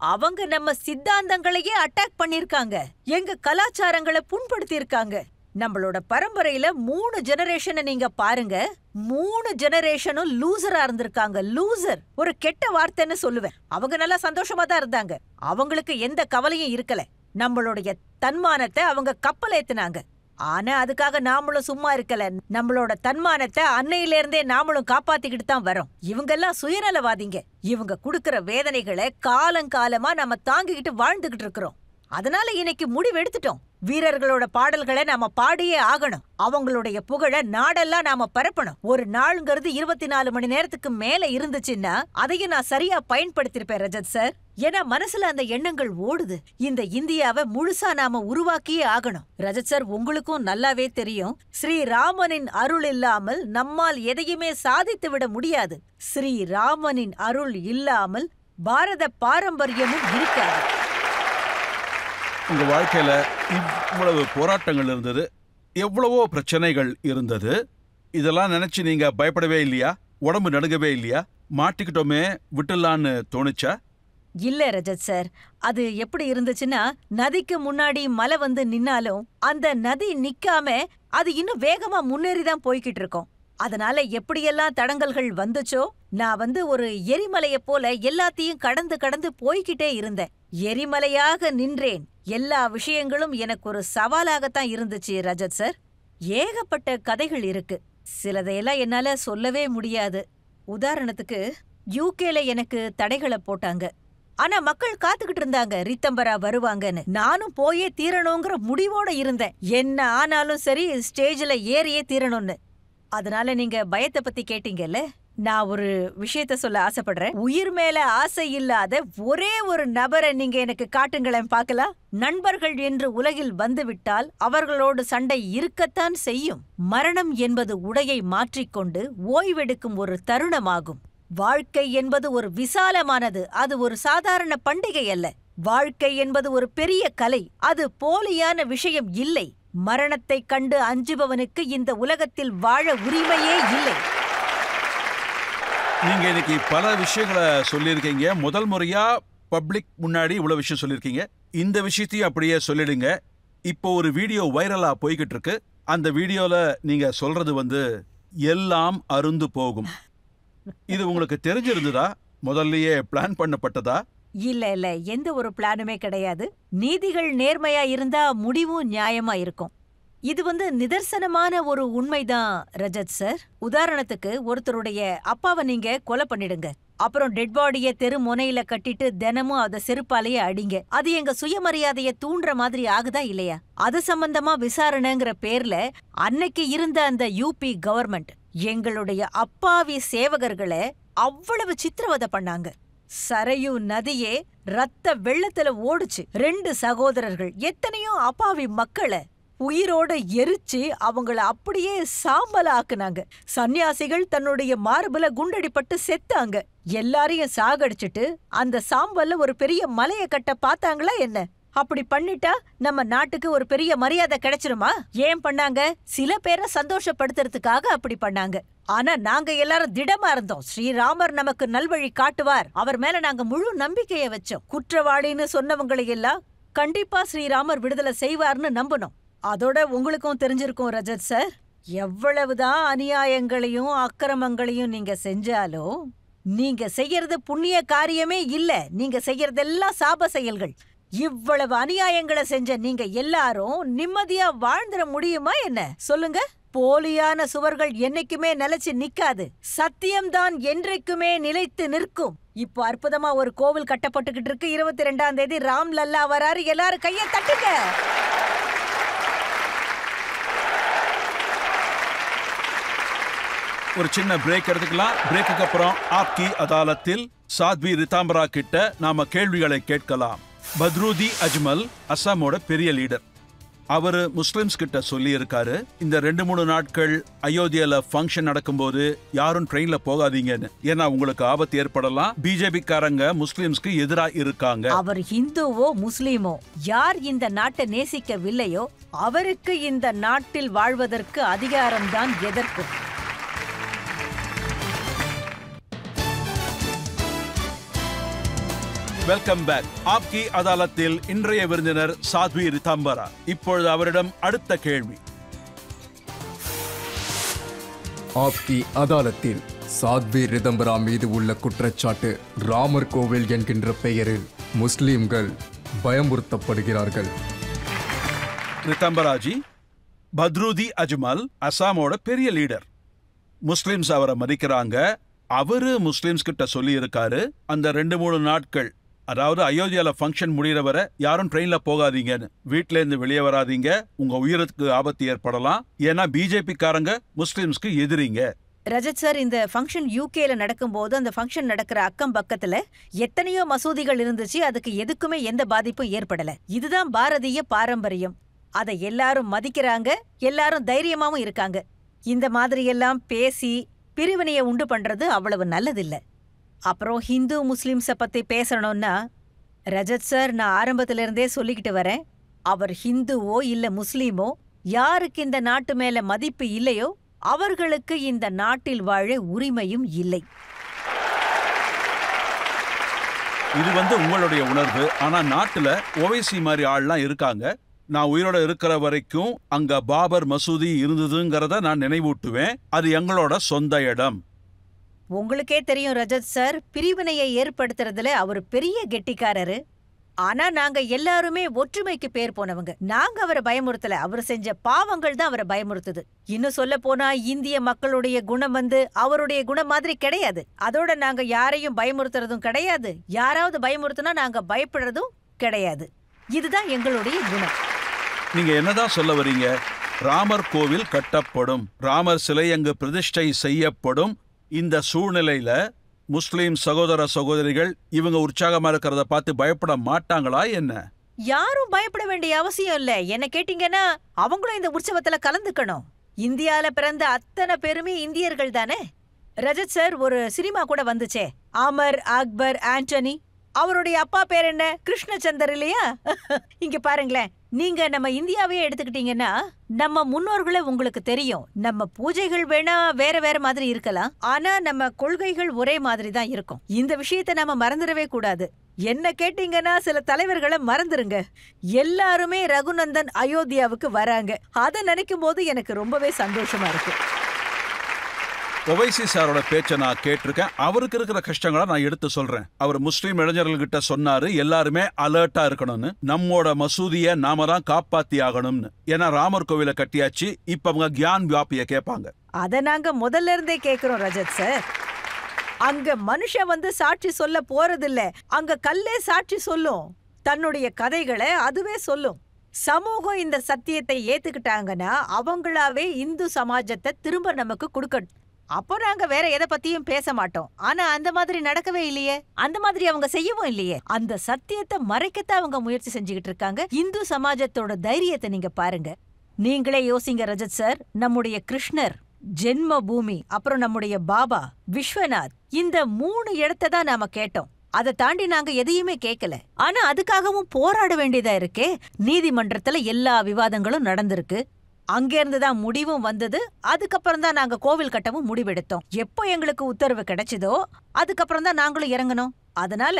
அவங்க நம்ம சித்தாந்தங்களையே அட்டாக் பண்ணிருக்காங்க. எங்க கலாச்சாரங்களை புண்படுத்திருக்காங்க. நம்மளோட பரம்பரையில 3 ஜெனரேஷனை நீங்க பாருங்க. 3 ஜெனரேஷனும் லூசரா இருந்திருக்காங்க. லூசர் ஒரு கெட்ட வார்த்தைன்னு சொல்லுவேன். அவங்க நல்லா சந்தோஷமா தான் இருந்தாங்க. அவங்களுக்கு எந்த கவலையும் இருக்கல. நம்மளுடைய தன்மானத்தை அவங்க கப்பல் ஏத்துனாங்க. ஆனா அதுக்காக நாமளும் சும்மா இருக்கல. நம்மளோட தன்மானத்தை அன்னையில இருந்தே நாமளும் காப்பாத்திக்கிட்டு தான் வரோம். இவங்கெல்லாம் சுயநலவாதிங்க. இவங்க குடுக்கற வேதனைகளை காலங்காலமா நம்ம தாங்கிக்கிட்டு வாழ்ந்துகிட்டு இருக்கிறோம். அதனால இன்னைக்கு முடிவு எடுத்துட்டோம். வீரர்களோட பாடல்களை நாம பாடியே ஆகணும். அவங்களுடைய புகழ நாடெல்லாம் நாம பரப்பணும். ஒரு நாள்ங்கிறது 24 மணி நேரத்துக்கு மேல இருந்துச்சுன்னா அதையும் நான் சரியா பயன்படுத்திருப்பேன் ரஜத் சார். ஏன்னா மனசுல அந்த எண்ணங்கள் ஓடுது. இந்த இந்தியாவை முழுசா நாம உருவாக்கியே ஆகணும். ரஜத் சார், உங்களுக்கும் நல்லாவே தெரியும், ஸ்ரீராமனின் அருள் இல்லாமல் நம்மால் எதையுமே சாதித்து விட முடியாது. ஸ்ரீராமனின் அருள் இல்லாமல் பாரத பாரம்பரியமும் இருக்காது. உங்க வாழ்க்கையில இவ்வளவு போராட்டங்கள் இருந்தது, எவ்வளவோ பிரச்சனைகள் இருந்தது. இதெல்லாம் நினைச்சு நீங்க பயப்படவே இல்லையா? உடம்பு நடுங்கவே இல்லையா? மாட்டிக்கிட்டோமே விட்டுலான்னு தோணுச்சா? இல்ல ரஜத் சார், அது எப்படி இருந்துச்சுன்னா, நதிக்கு முன்னாடி மலை வந்து நின்னாலும் அந்த நதி நிக்காம அது இன்னும் வேகமா முன்னேறிதான் போய்கிட்டு இருக்கோம். அதனால எப்படியெல்லாம் தடங்கல்கள் வந்துச்சோ, நான் வந்து ஒரு எரிமலைய போல எல்லாத்தையும் கடந்து கடந்து போய்கிட்டே இருந்தேன். எரிமலையாக நின்றேன். எல்லா விஷயங்களும் எனக்கு ஒரு சவாலாகத்தான் இருந்துச்சு ரஜத் சார். ஏகப்பட்ட கதைகள் இருக்கு. சிலதையெல்லாம் என்னால சொல்லவே முடியாது. உதாரணத்துக்கு, யூகேல எனக்கு தடைகளை போட்டாங்க. ஆனா மக்கள் காத்துக்கிட்டு இருந்தாங்க, ரித்தம்பரா வருவாங்கன்னு. நானும் போயே தீரணுங்கிற முடிவோட இருந்தேன். என்ன ஆனாலும் சரி, ஸ்டேஜ்ல ஏறியே தீரணும்னு. அதனால நீங்க பயத்தை பத்தி கேட்டீங்கல்ல, நான் ஒரு விஷயத்த சொல்ல ஆசைப்படுறேன். உயிர் மேல ஆசை இல்லாத ஒரே ஒரு நபரை நீங்க எனக்கு காட்டுங்களேன் பார்க்கலாம். நண்பர்கள் என்று உலகில் வந்துவிட்டால் அவர்களோடு சண்டை இருக்கத்தான் செய்யும். மரணம் என்பது உடையை மாற்றிக்கொண்டு ஓய்வெடுக்கும் ஒரு தருணமாகும். வாழ்க்கை என்பது ஒரு விசாலமானது. அது ஒரு சாதாரண பண்டிகை அல்ல. வாழ்க்கை என்பது ஒரு பெரிய கலை. அது போலியான விஷயம் இல்லை. மரணத்தை கண்டு அஞ்சுபவனுக்கு இந்த உலகத்தில் வாழ உரிமையே இல்லை. நீங்க இன்னைக்கு பல விஷயங்களை சொல்லியிருக்கீங்க. முதல் முறையா பப்ளிக் முன்னாடி இவ்வளவு விஷயம் சொல்லியிருக்கீங்க. இந்த விஷயத்தையும் அப்படியே சொல்லிடுங்க. இப்போ ஒரு வீடியோ வைரலா போய்கிட்டு இருக்கு. அந்த வீடியோல நீங்க சொல்றது வந்து எல்லாம் அருந்து போகும். இது உங்களுக்கு தெரிஞ்சிருந்ததா? முதல்லயே பிளான் பண்ணப்பட்டதா? இல்ல இல்ல, எந்த ஒரு பிளானுமே கிடையாது. நீதிகள் நேர்மையா இருந்தா முடிவும் நியாயமா இருக்கும். இது வந்து நிதர்சனமான ஒரு உண்மைதான் ரஜத் சார். உதாரணத்துக்கு, ஒருத்தருடைய அப்பாவை நீங்க கொலை பண்ணிடுங்க. அப்புறம் டெட் பாடிய தெரு முனையில கட்டிட்டு தினமும் அத செருப்பாலேயே அடிங்க. அது எங்க சுயமரியாதைய தூண்டுற மாதிரி ஆகுதா இல்லையா? அது சம்பந்தமா விசாரணைங்கிற பேர்ல அன்னைக்கு இருந்த அந்த யூபி கவர்மெண்ட் எங்களுடைய அப்பாவி சேவகர்களை அவ்வளவு சித்திரவதை பண்ணாங்க. சரையு நதியே ரத்த வெள்ளத்துல ஓடுச்சு. 2 சகோதரர்கள், எத்தனையோ அப்பாவி மக்களை உயிரோட எரிச்சு அவங்கள அப்படியே சாம்பல் ஆக்குனாங்க. சன்னியாசிகள் தன்னுடைய மார்புல குண்டடிப்பட்டு செத்தாங்க. எல்லாரையும் சாகடிச்சிட்டு அந்த சாம்பல்ல ஒரு பெரிய மலைய கட்ட பார்த்தாங்களா என்ன? அப்படி பண்ணிட்டா நம்ம நாட்டுக்கு ஒரு பெரிய மரியாதை கிடைச்சிருமா? ஏன் பண்ணாங்க? சில பேரை சந்தோஷப்படுத்துறதுக்காக அப்படி பண்ணாங்க. ஆனா நாங்க எல்லாரும் திடமா இருந்தோம். ஸ்ரீராமர் நமக்கு நல்வழி காட்டுவார், அவர் மேல நாங்க முழு நம்பிக்கைய வச்சோம். குற்றவாளின்னு சொன்னவங்களை எல்லாம் கண்டிப்பா ஸ்ரீராமர் விடுதலை செய்வார்னு நம்பணும். அதோட உங்களுக்கும் தெரிஞ்சிருக்கும் ரஜத் சார், எவ்வளவுதான் அநியாயங்களையும் அக்கிரமங்களையும் நீங்க செஞ்சாலும் நீங்க செய்யறது புண்ணிய காரியமே இல்ல. நீங்க செய்யறதெல்லாம் சாப செயல்கள். இவ்வளவு அநியாயங்களை செஞ்ச நீங்க எல்லாரும் நிம்மதியா வாழ்ந்துட முடியுமா என்ன? சொல்லுங்க. போலியான சுவர்கள் என்னைக்குமே நிலைச்சு நிக்காது. சத்தியம்தான் என்றைக்குமே நிலைத்து நிற்கும். இப்போ அற்புதமா ஒரு கோவில் கட்டப்பட்டுக்கிட்டு இருக்கு. 22ஆம் தேதி ராம் லல்லா வராரு. எல்லாரும் கையை தட்டுங்க. ஒரு சின்ன பிரேக் எடுத்துக்கலாம். பிரேக்குக்கு அப்புறம் ஆப்கி அதாலத்தில் சாத்வி ரிதாம்பரா கிட்ட நாம கேள்விகளை கேட்கலாம். பத்ருதி அஜ்மல் அசாமோட பெரிய லீடர். அவரு முஸ்லிம்ஸ் கிட்ட சொல்லி இருக்காரு, இந்த 2-3 நாட்கள் அயோத்தியில ஃபங்க்ஷன் நடக்கும்போது யாரும் ட்ரெயின்ல போகாதீங்கன்னு. ஏன்னா உங்களுக்கு ஆபத்து ஏற்படலாம். பிஜேபி காரங்க முஸ்லிம்ஸ்க்கு எதிராக இருக்காங்க. அவர் ஹிந்துவோ முஸ்லிமோ யார் இந்த நாட்டை நேசிக்கவில்லையோ அவருக்கு இந்த நாட்டில் வாழ்வதற்கு அதிகாரம்தான் எதற்கும். Welcome back. ஆப்கி அதாலத்தில் இன்றைய விருந்தினர் சாத்வி ரிதாம்பரா. இப்பொழுது அவரிடம் அடுத்த கேள்வி. ஆப்கி அதாலத்தில் சாத்வி ரிதம்பரா மீது உள்ள குற்றச்சாட்டு, ராமர் கோவில் என்கின்ற பெயரில் முஸ்லிம்கள் பயமுறுத்தப்படுகிறார்கள். ரிதம்பராஜி, பத்ருதி அஜ்மல் அசாமோட பெரிய லீடர். முஸ்லிம்ஸ் அவரை மதிக்கிறாங்க. அவரு முஸ்லிம்ஸ் கிட்ட சொல்லி இருக்காரு, அந்த 2-3 நாட்கள், அதாவது அயோத்தியால ஃபங்க்ஷன் முடிகிற வரை யாரும் ட்ரெயின்ல போகாதீங்கன்னு. வீட்ல இருந்து வெளியே வராதீங்க, உங்க உயிருக்கு ஆபத்து ஏற்படலாம். ஏன்னா பிஜேபி காரங்க முஸ்லிம்ஸ்க்கு எதிரிங்க. ரஜத் சார், இந்த ஃபங்க்ஷன் யூகேல நடக்கும்போது அந்த ஃபங்க்ஷன் நடக்கிற அக்கம் பக்கத்துல எத்தனையோ மசூதிகள் இருந்துச்சு. அதுக்கு எதுக்குமே எந்த பாதிப்பும் ஏற்படல. இதுதான் பாரதிய பாரம்பரியம். அதை எல்லாரும் மதிக்கிறாங்க, எல்லாரும் தைரியமாவும் இருக்காங்க. இந்த மாதிரி எல்லாம் பேசி பிரிவினையை உண்டு பண்றது அவ்வளவு நல்லதில்ல. அப்புறம் ஹிந்து முஸ்லிம்ஸை பத்தி பேசணும்னா, ரஜத் சார், நான் ஆரம்பத்துல இருந்தே சொல்லிக்கிட்டு வரேன், அவர் ஹிந்துவோ இல்ல முஸ்லீமோ யாருக்கு இந்த நாட்டு மேல மதிப்பு இல்லையோ அவர்களுக்கு இந்த நாட்டில் வாழ உரிமையும் இல்லை. இது உங்களுடைய உணர்வு. ஆனா நாட்டுல ஓவைசி மாதிரி ஆள்லாம் இருக்காங்க. நான் உயிரோட இருக்கிற வரைக்கும் அங்க பாபர் மசூதி இருந்ததுங்கிறத நான் நினைவூட்டுவேன். அது எங்களோட சொந்த இடம். உங்களுக்கே தெரியும் ரஜத் சார், பிரிவினையை ஏற்படுத்துறதுல அவர் பெரிய கெட்டிக்காரரு. ஆனா நாங்க எல்லாருமே ஒற்றுமைக்கு பேர் போனவங்க. நாங்க அவரை பயமுறுத்தல, அவர் செஞ்ச பாவங்கள் தான் அவரை பயமுறுத்துது. இன்னும் சொல்ல போனா இந்திய மக்களுடைய குணம் அவருடைய குணம் மாதிரி கிடையாது. அதோட நாங்க யாரையும் பயமுறுத்துறதும் கிடையாது, யாராவது பயமுறுத்தினா நாங்க பயப்படுறதும் கிடையாது. இதுதான் எங்களுடைய குணம். நீங்க என்னதான் சொல்ல வரீங்க? ராமர் கோவில் கட்டப்படும், ராமர் சிலை அங்கு பிரதிஷ்டை செய்யப்படும். இந்த சூழ்நிலையில முஸ்லிம் சகோதர சகோதரிகள் இவங்க உற்சாகமா இருக்கிறத பார்த்து பயப்பட மாட்டாங்களா என்ன? யாரும் பயப்பட வேண்டிய அவசியம் இல்ல. என்ன கேட்டீங்கன்னா, அவங்களும் இந்த உற்சவத்துல கலந்துக்கணும். இந்தியால பிறந்த அத்தனை பேருமே இந்தியர்கள் தானே. ரஜத் சார், ஒரு சினிமா கூட வந்துச்சே, அமர் அக்பர் ஆண்டனி. அவருடைய அப்பா பேர் என்ன? கிருஷ்ணச்சந்தர் இல்லையா? இங்க பாருங்களேன், நீங்க நம்ம இந்தியாவையே எடுத்துக்கிட்டீங்கன்னா நம்ம முன்னோர்களை உங்களுக்கு தெரியும். நம்ம பூஜைகள் வேணா வேற வேற மாதிரி இருக்கலாம், ஆனா நம்ம கொள்கைகள் ஒரே மாதிரி தான் இருக்கும். இந்த விஷயத்தை நாம மறந்துடவே கூடாது. என்ன கேட்டீங்கன்னா, சில தலைவர்களை மறந்துருங்க. எல்லாருமே ரகுநந்தன் அயோத்தியாவுக்கு வராங்க. அதை நினைக்கும் போது எனக்கு ரொம்பவே சந்தோஷமா இருக்கு. ஒவைசி சாரோட பேச்சை நான் கேட்டிருக்கேன். அவருக்கு இருக்கிற கஷ்டங்களை நான் எடுத்து சொல்றேன். அவர் முஸ்லீம் இளைஞர்கள்கிட்ட சொன்னாரு, எல்லாருமே அலர்ட்டா இருக்கணும்னு. நம்மோட மசூதியை நாம தான் காப்பாத்தி ஆகணும்னு. ஏன்னா ராமர் கோவில கட்டியாச்சு, இப்ப அவங்க கியான் வியாபிய கேட்பாங்க. அத நாங்க முதல்ல இருந்தே கேக்குறோம் ரஜத் சார். அங்க மனுஷன் சாட்சி சொல்ல போறதில்ல, அங்க கல்லே சாட்சி சொல்லும். தன்னுடைய கதைகளை அதுவே சொல்லும். சமூகம் இந்த சத்தியத்தை ஏத்துக்கிட்டாங்கன்னா அவங்களாவே இந்து சமாஜத்தை திரும்ப நமக்கு கொடுக்கணும். அப்போ நாங்க வேற எதை பத்தியும் பேச மாட்டோம். ஆனா அந்த மாதிரி நடக்கவே இல்லையே, அந்த மாதிரி அவங்க செய்யவும் இல்லையே. அந்த சத்தியத்தை மறைக்கத்தான் அவங்க முயற்சி செஞ்சுக்கிட்டு இருக்காங்க. இந்து சமாஜத்தோட தைரியத்தை நீங்க பாருங்க. நீங்களே யோசிங்க ரஜத் சார், நம்முடைய கிருஷ்ணர், ஜென்ம பூமி, அப்புறம் நம்முடைய பாபா விஸ்வநாத், இந்த 3 இடத்தை தான் நாம கேட்டோம். அதை தாண்டி நாங்க எதையுமே கேட்கல. ஆனா அதுக்காகவும் போராட வேண்டியதா இருக்கே. நீதிமன்றத்துல எல்லா விவாதங்களும் நடந்திருக்கு. அங்கிருந்து தான் முடிவும் வந்தது. அதுக்கப்புறம் தான் நாங்க கோவில் கட்டவும் முடிவெடுத்தோம். எப்போ எங்களுக்கு உத்தரவு கிடைச்சதோ அதுக்கப்புறம் தான் நாங்களும் இறங்கணும். அதனால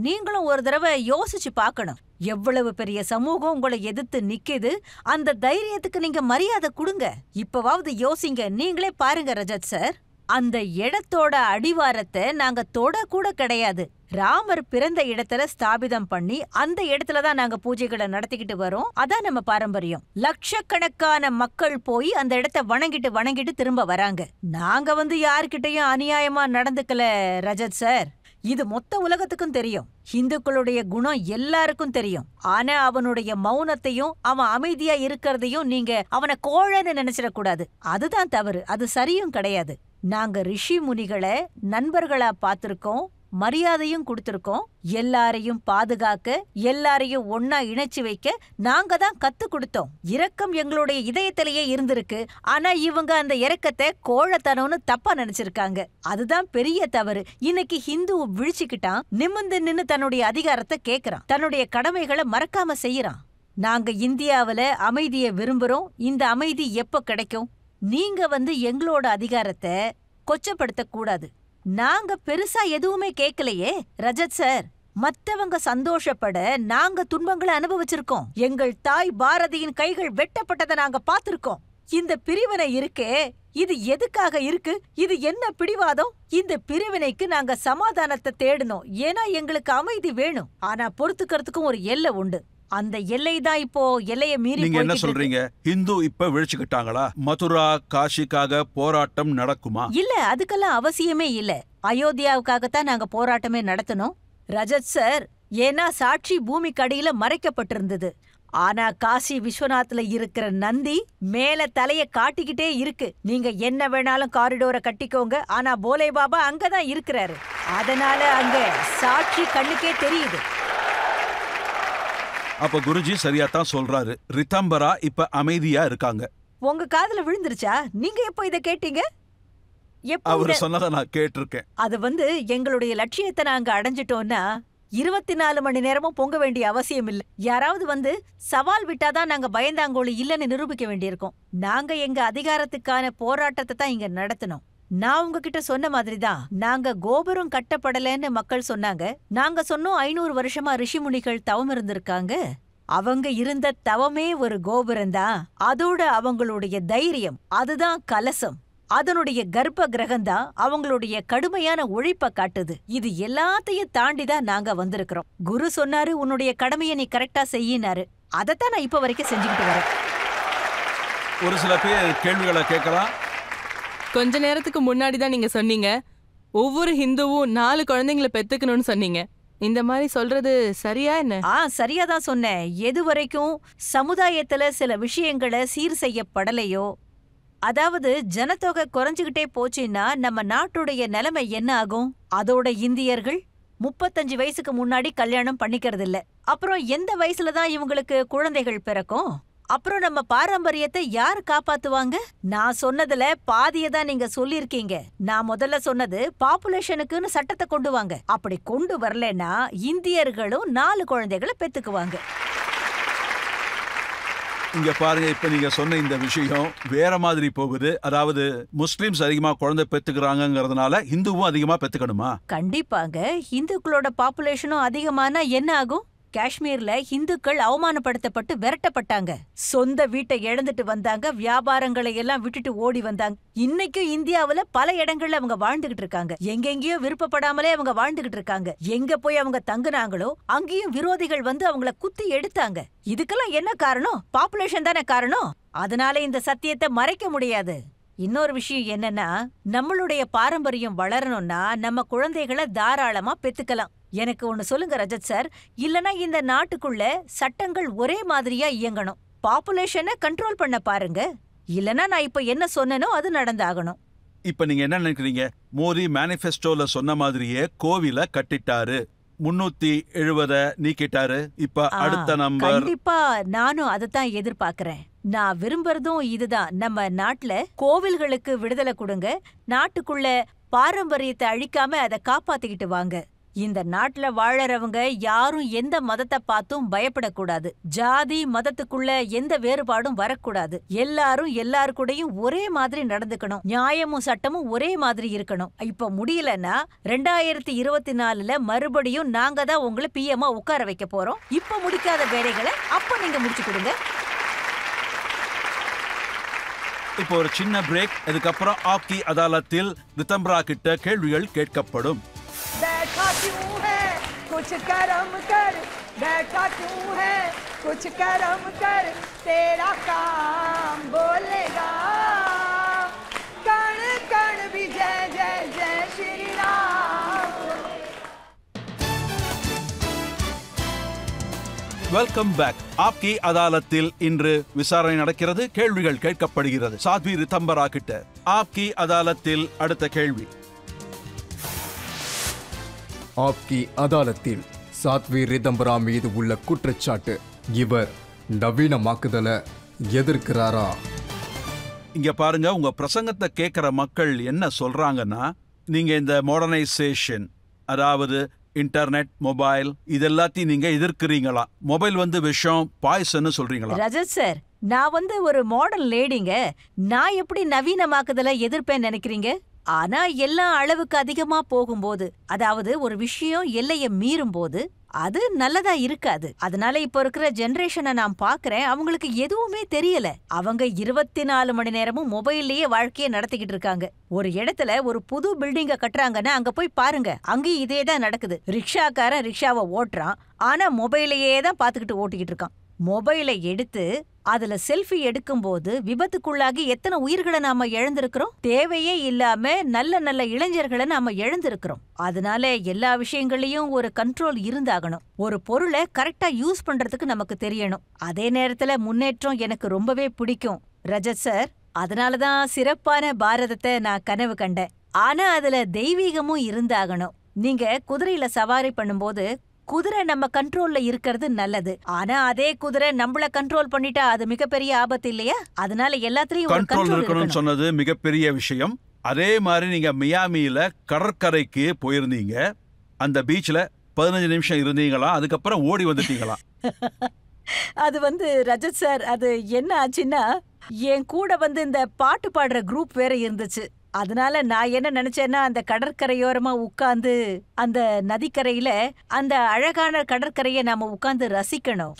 நீங்களும் ஒரு தடவை யோசிச்சு பார்க்கணும். எவ்வளவு பெரிய சமூகம் உங்களை எதிர்த்து நிக்குது. அந்த தைரியத்துக்கு நீங்க மரியாதை கொடுங்க. இப்பவாவது யோசிங்க. நீங்களே பாருங்க ரஜத் சார், அந்த இடத்தோட அடிவாரத்தை நாங்க தொட கூட கிடையாது. ராமர் பிறந்த இடத்துல ஸ்தாபிதம் பண்ணி அந்த இடத்துல தான் நாங்க பூஜைகளை நடத்திக்கிட்டு வரோம். அதான் நம்ம பாரம்பரியம். லட்சக்கணக்கான மக்கள் போய் அந்த இடத்தை வணங்கிட்டு திரும்ப வராங்க. நாங்க யார்கிட்டயும் அநியாயமா நடந்துக்கல ரஜத் சார். இது மொத்த உலகத்துக்கும் தெரியும். இந்துக்களுடைய குணம் எல்லாருக்கும் தெரியும். ஆனா அவனுடைய மௌனத்தையும் அவன் அமைதியா இருக்கிறதையும் நீங்க அவனை கோழன்னு நினைச்சிடக்கூடாது. அதுதான் தவறு. அது சரியும் கிடையாது. நாங்க ரிஷி முனிகளை நண்பர்களா பார்த்திருக்கோம், மரியாதையும் கொடுத்திருக்கோம். எல்லாரையும் பாதுகாக்க, எல்லாரையும் ஒன்னா இணைச்சு வைக்க நாங்க தான் கத்து கொடுத்தோம். இரக்கம் எங்களுடைய இதயத்திலேயே இருந்திருக்கு. ஆனா இவங்க அந்த இரக்கத்தை கோழத்தனம்னு தப்பா நினைச்சிருக்காங்க. அதுதான் பெரிய தவறு. இன்னைக்கு ஹிந்து விழிச்சுக்கிட்டான், நிமிர்ந்து நின்னு தன்னுடைய அதிகாரத்தை கேக்குறான், தன்னுடைய கடமைகளை மறக்காம செய்யறான். நாங்க இந்தியாவில அமைதியை விரும்புறோம். இந்த அமைதி எப்ப கிடைக்கும்? நீங்க எங்களோட அதிகாரத்தை கொச்சப்படுத்த கூடாது. நாங்க பெருசா எதுவுமே கேட்கலையே ரஜத் சார். மத்தவங்க சந்தோஷப்பட நாங்க துன்பங்களை அனுபவிச்சிருக்கோம். எங்கள் தாய் பாரதியின் கைகள் வெட்டப்பட்டதை நாங்க பார்த்திருக்கோம். இந்த பிரிவினை இருக்கே, இது எதுக்காக இருக்கு? இது என்ன பிடிவாதம்? இந்த பிரிவினைக்கு நாங்க சமாதானத்தை தேடணும். ஏன்னா எங்களுக்கு அமைதி வேணும். ஆனா பொறுத்துக்கிறதுக்கும் ஒரு எல்லை உண்டு. அந்த எல்லை தான் இப்போ எல்லையை மீறி. நீங்க என்ன சொல்றீங்க? இந்து இப்ப விழிச்சுக்கிட்டாங்களா? மதுரா காஷிக்காக போராட்டம் நடக்குமா? இல்ல, அதுக்கெல்லாம் அவசியமே இல்ல. அயோத்தியாவுக்காகத்தான் நாங்க போராட்டமே நடத்தணும் ரஜத் சார். ஏன்னா சாட்சி பூமிக்கு அடியில மறைக்கப்பட்டிருந்தது. ஆனா காசி விஸ்வநாத்ல இருக்கிற நந்தி மேல தலைய காட்டிக்கிட்டே இருக்கு. நீங்க என்ன வேணாலும் காரிடோரை கட்டிக்கோங்க, ஆனா போலே பாபா அங்கதான் இருக்கிறாரு. அதனால அங்க சாட்சி கண்ணுக்கே தெரியுது. அப்ப குருஜி சரியா தான் சொல்றாரு. ரிதம்பரா இப்ப அமைதியா இருக்காங்க. உங்க காதுல விழுந்துருச்சா? நீங்க எப்போ இத கேட்டீங்க? அவரு சொன்னதை நான் கேட்டிருக்கேன். அது எங்களுடைய லட்சியத்தை நாங்க அடைஞ்சிட்டோம்னா 24 மணி நேரமும் பொங்க வேண்டிய அவசியம் இல்ல. யாராவது சவால் விட்டாதான் நாங்க பயந்தாங்கோலி இல்லன்னு நிரூபிக்க வேண்டியிருக்கோம். நாங்க எங்க அதிகாரத்துக்கான போராட்டத்தை தான் இங்க நடத்தணும். நான் உங்ககிட்ட சொன்ன மாதிரிதான், நாங்க கோபுரம் கட்டப்படலன்னு மக்கள் சொன்னாங்க. நாங்க சொன்னோம் 500 வருஷமா ரிஷிமுனிகள் தவம் இருந்திருக்காங்க. அவங்க இருந்த தவமே ஒரு கோபுரம்தான். அதோட அவங்களுடைய தைரியம், அதுதான் கலசம். அதனுடைய கர்ப்ப கிரகம்தான் அவங்களுடைய கடுமையான உழைப்ப காட்டுது. இது எல்லாத்தையும் தாண்டிதான் நாங்க வந்திருக்கிறோம். குரு சொன்னாரு, உன்னுடைய கடமையை நீ கரெக்டா செய்யினாரு. அதைத்தான் நான் இப்ப வரைக்கும் செஞ்சுக்கிட்டு வரேன். ஒரு சில பேர் கேள்விகளை கேட்கலாம். கொஞ்ச நேரத்துக்கு முன்னாடி தான் நீங்க சொன்னீங்க ஒவ்வொரு ஹிந்துவும் 4 குழந்தைங்களை பெத்துக்கணும்னு சொன்னீங்க. இந்த மாதிரி சொல்றது சரியா என்ன? சரியாதான் சொன்னேன். எது வரைக்கும் சமுதாயத்துல சில விஷயங்களை சீர் செய்யப்படலையோ, அதாவது ஜனத்தொகை குறைஞ்சுகிட்டே போச்சுன்னா நம்ம நாட்டுடைய நிலைமை என்ன ஆகும்? அதோட இந்தியர்கள் 35 வயசுக்கு முன்னாடி கல்யாணம் பண்ணிக்கிறது இல்ல. அப்புறம் எந்த வயசுலதான் இவங்களுக்கு குழந்தைகள் பிறக்கும்? அப்புறம் நம்ம பாரம்பரியத்தை யார் காப்பாத்துவாங்க? நான் சொன்னதுல பாதியதான் நீங்க சொல்லிருக்கீங்க. நான் முதல்ல சொன்னது பாப்புலேஷனுக்குன்னு சட்டத்தை கொண்டு வாங்க. அப்படி கொண்டு வரலன்னா இந்தியர்களும் 4 குழந்தைகளை பெத்துக்குவாங்க. இங்க பாருங்க, இப்ப நீங்க சொன்ன இந்த விஷயம் வேற மாதிரி போகுது. அதாவது முஸ்லிம்ஸ் அதிகமா குழந்தை பெத்துக்கிறாங்கிறதுனால இந்துவும் அதிகமா பெத்துக்கணுமா? கண்டிப்பாங்க. இந்துக்களோட பாப்புலேஷனும் அதிகமானா என்ன ஆகும்? காஷ்மீர்ல இந்துக்கள் அவமானப்படுத்தப்பட்டு விரட்டப்பட்டாங்க. சொந்த வீட்டை இழந்துட்டு வந்தாங்க. வியாபாரங்களை எல்லாம் விட்டுட்டு ஓடி வந்தாங்க. இன்னைக்கும் இந்தியாவுல பல இடங்கள்ல அவங்க வாழ்ந்துகிட்டு இருக்காங்க. எங்கெங்கயோ விருப்பப்படாமலே அவங்க வாழ்ந்துகிட்டு இருக்காங்க. எங்க போய் அவங்க தங்குனாங்களோ அங்கேயும் விரோதிகள் அவங்கள குத்தி எடுத்தாங்க. இதுக்கெல்லாம் என்ன காரணம்? பாப்புலேஷன் தானே காரணம். அதனால இந்த சத்தியத்தை மறைக்க முடியாது. இன்னொரு விஷயம் என்னன்னா, நம்மளுடைய பாரம்பரியம் வளரணும்னா நம்ம குழந்தைகளை தாராளமா பெத்துக்கலாம். எனக்கு ஒண்ணு சொல்லுங்க ரஜத் சார், இல்லனா இந்த நாட்டுக்குள்ள சட்டங்கள் ஒரே மாதிரியா இயங்கணும். பாப்புலேஷனை கண்ட்ரோல் பண்ண பாருங்க. இல்லனா நான் இப்ப என்ன சொன்னனோ அது நடந்தாகணும். இப்ப நீங்க என்ன நினைக்கிறீங்க? மோடி மேனிஃபெஸ்டோல சொன்ன மாதிரியே கோவில கட்டிட்டாரு. 370 நீக்கிட்டாரு. இப்ப அடுத்த நம்பர். கண்டிப்பா நானும் அதைத்தான் எதிர்பார்க்கிறேன். நான் விரும்புறதும் இதுதான். நம்ம நாட்டுல கோவில்களுக்கு விடுதலை கொடுங்க, நாட்டுக்குள்ள பாரம்பரியத்தை அழிக்காம அதை காப்பாத்திக்கிட்டு வாங்க. இந்த நாட்டுல வாழறவங்க யாரும் எந்த மதத்தை பார்த்தும் பயப்படக்கூடாது. ஜாதி மதத்துக்குள்ள எந்த வேறுபாடும் வரக்கூடாது. எல்லாரும் எல்லாருக்கூடையும் ஒரே மாதிரி நடந்துக்கணும். நியாயமும் சட்டமும் ஒரே மாதிரி இருக்கணும். இப்ப முடியலன்னா 2024ல மறுபடியும் நாங்க தான் உங்களை பிஎம்மா உட்கார வைக்க போறோம். இப்ப முடிக்காத வேலைகளை அப்ப நீங்க முடிச்சு கொடுங்க. இப்போ ஒரு சின்ன பிரேக். இதுக்கப்புறம் ஆப்கி அதாலத்தில் ரிதம்பரா கிட்ட கேள்விகள் கேட்கப்படும். बैठा क्यों है कुछ कर्म कर, बैठा क्यों है कुछ कर्म कर, तेरा काम बोलेगा कण कण भी जय जय जय श्री राम. Welcome back. ஆப்கி அதாலத்தில் இன்று விசாரணை நடக்கிறது, கேள்விகள் கேட்கப்படுகிறது சாத்வி ரிதம்பரா கிட்ட. ஆப்கி அதாலத்தில் அடுத்த கேள்வி. ஆப்கி அதாலத்தில் சாத்வி ரிதம்பரா மீது உள்ள குற்றச்சாட்டு, இவர் நவீனமாக்குதலை எதிர்க்கிறாரா? இங்க பாருங்க, உங்க பிரசங்கத்தை கேட்கிற மக்கள் என்ன சொல்றாங்கன்னா, நீங்க இந்த மாடர்னைசேஷன், அதாவது இன்டர்நெட், மொபைல், இதெல்லாத்தையும் நீங்க எதிர்க்கிறீங்களா? மொபைல் விஷம், பாய்சன் சொல்றீங்களா? ரஜத் சார், நான் ஒரு மாடர்ன் லேடிங்க. நான் எப்படி நவீனமாக்குதலை எதிர்ப்பேன்னு நினைக்கிறீங்க? ஆனா எல்லாம் அளவுக்கு அதிகமா போகும்போது, அதாவது ஒரு விஷயம் எல்லைய மீறும் போது அது நல்லதா இருக்காது. அதனால இப்ப இருக்கிற ஜெனரேஷனை நான் பாக்குறேன், அவங்களுக்கு எதுவுமே தெரியல. அவங்க 24 மணி நேரமும் மொபைல்லயே வாழ்க்கையை நடத்திக்கிட்டு இருக்காங்க. ஒரு இடத்துல ஒரு புது பில்டிங்க கட்டுறாங்கன்னா அங்க போய் பாருங்க, அங்கேயும் இதேதான் நடக்குது. ரிக்ஷாக்காரன் ரிக்ஷாவை ஓட்டுறான், ஆனா மொபைலையே தான் பாத்துக்கிட்டு ஓட்டிக்கிட்டு இருக்கான். மொபைலை எடுத்து அதுல செல்ஃபி எடுக்கும்போது விபத்துக்குள்ளாகி எத்தனை உயிர்களை நாம இழந்திருக்கிறோம். தேவையே இல்லாம நல்ல நல்ல இளைஞர்களை நாம இழந்திருக்கிறோம். அதனால எல்லா விஷயங்களையும் ஒரு கண்ட்ரோல் இருந்தாகணும். ஒரு பொருளை கரெக்டா யூஸ் பண்றதுக்கு நமக்கு தெரியணும். அதே நேரத்துல முன்னேற்றம் எனக்கு ரொம்பவே பிடிக்கும் ரஜத் சார். அதனாலதான் சிறப்பான பாரதத்தை நான் கனவு கண்டேன். ஆனா அதுல தெய்வீகமும் இருந்தாகணும். நீங்க குதிரையில சவாரி பண்ணும்போது குதிரை நம்ம கண்ட்ரோல்ல இருக்கிறது நல்லது. ஆனா அதே குதிரை நம்மள கண்ட்ரோல் பண்ணிட்டா அது மிகப்பெரிய ஆபத்து இல்லையா? அதனால எல்லாத்துலயும் கண்ட்ரோல் இருக்கணும்னு சொன்னது மிகப்பெரிய விஷயம். அதே மாதிரி நீங்க மியாமியில கடற்கரைக்கு போயிருந்தீங்க. அந்த பீச்ல 15 நிமிஷம் இருந்தீங்களா? அதுக்கப்புறம் ஓடி வந்துட்டீங்களா? அது ரஜத் சார், அது என்ன ஆச்சுன்னா, என் கூட இந்த பாட்டு பாடுற குரூப் வேற இருந்துச்சு. அதனால நான் என்ன நினைச்சேன்னா, அந்த கடற்கரையோரமா உட்கார்ந்து அந்த நதிக்கரையில அந்த அழகான கடற்கரையை நாம உட்கார்ந்து ரசிக்கணும்.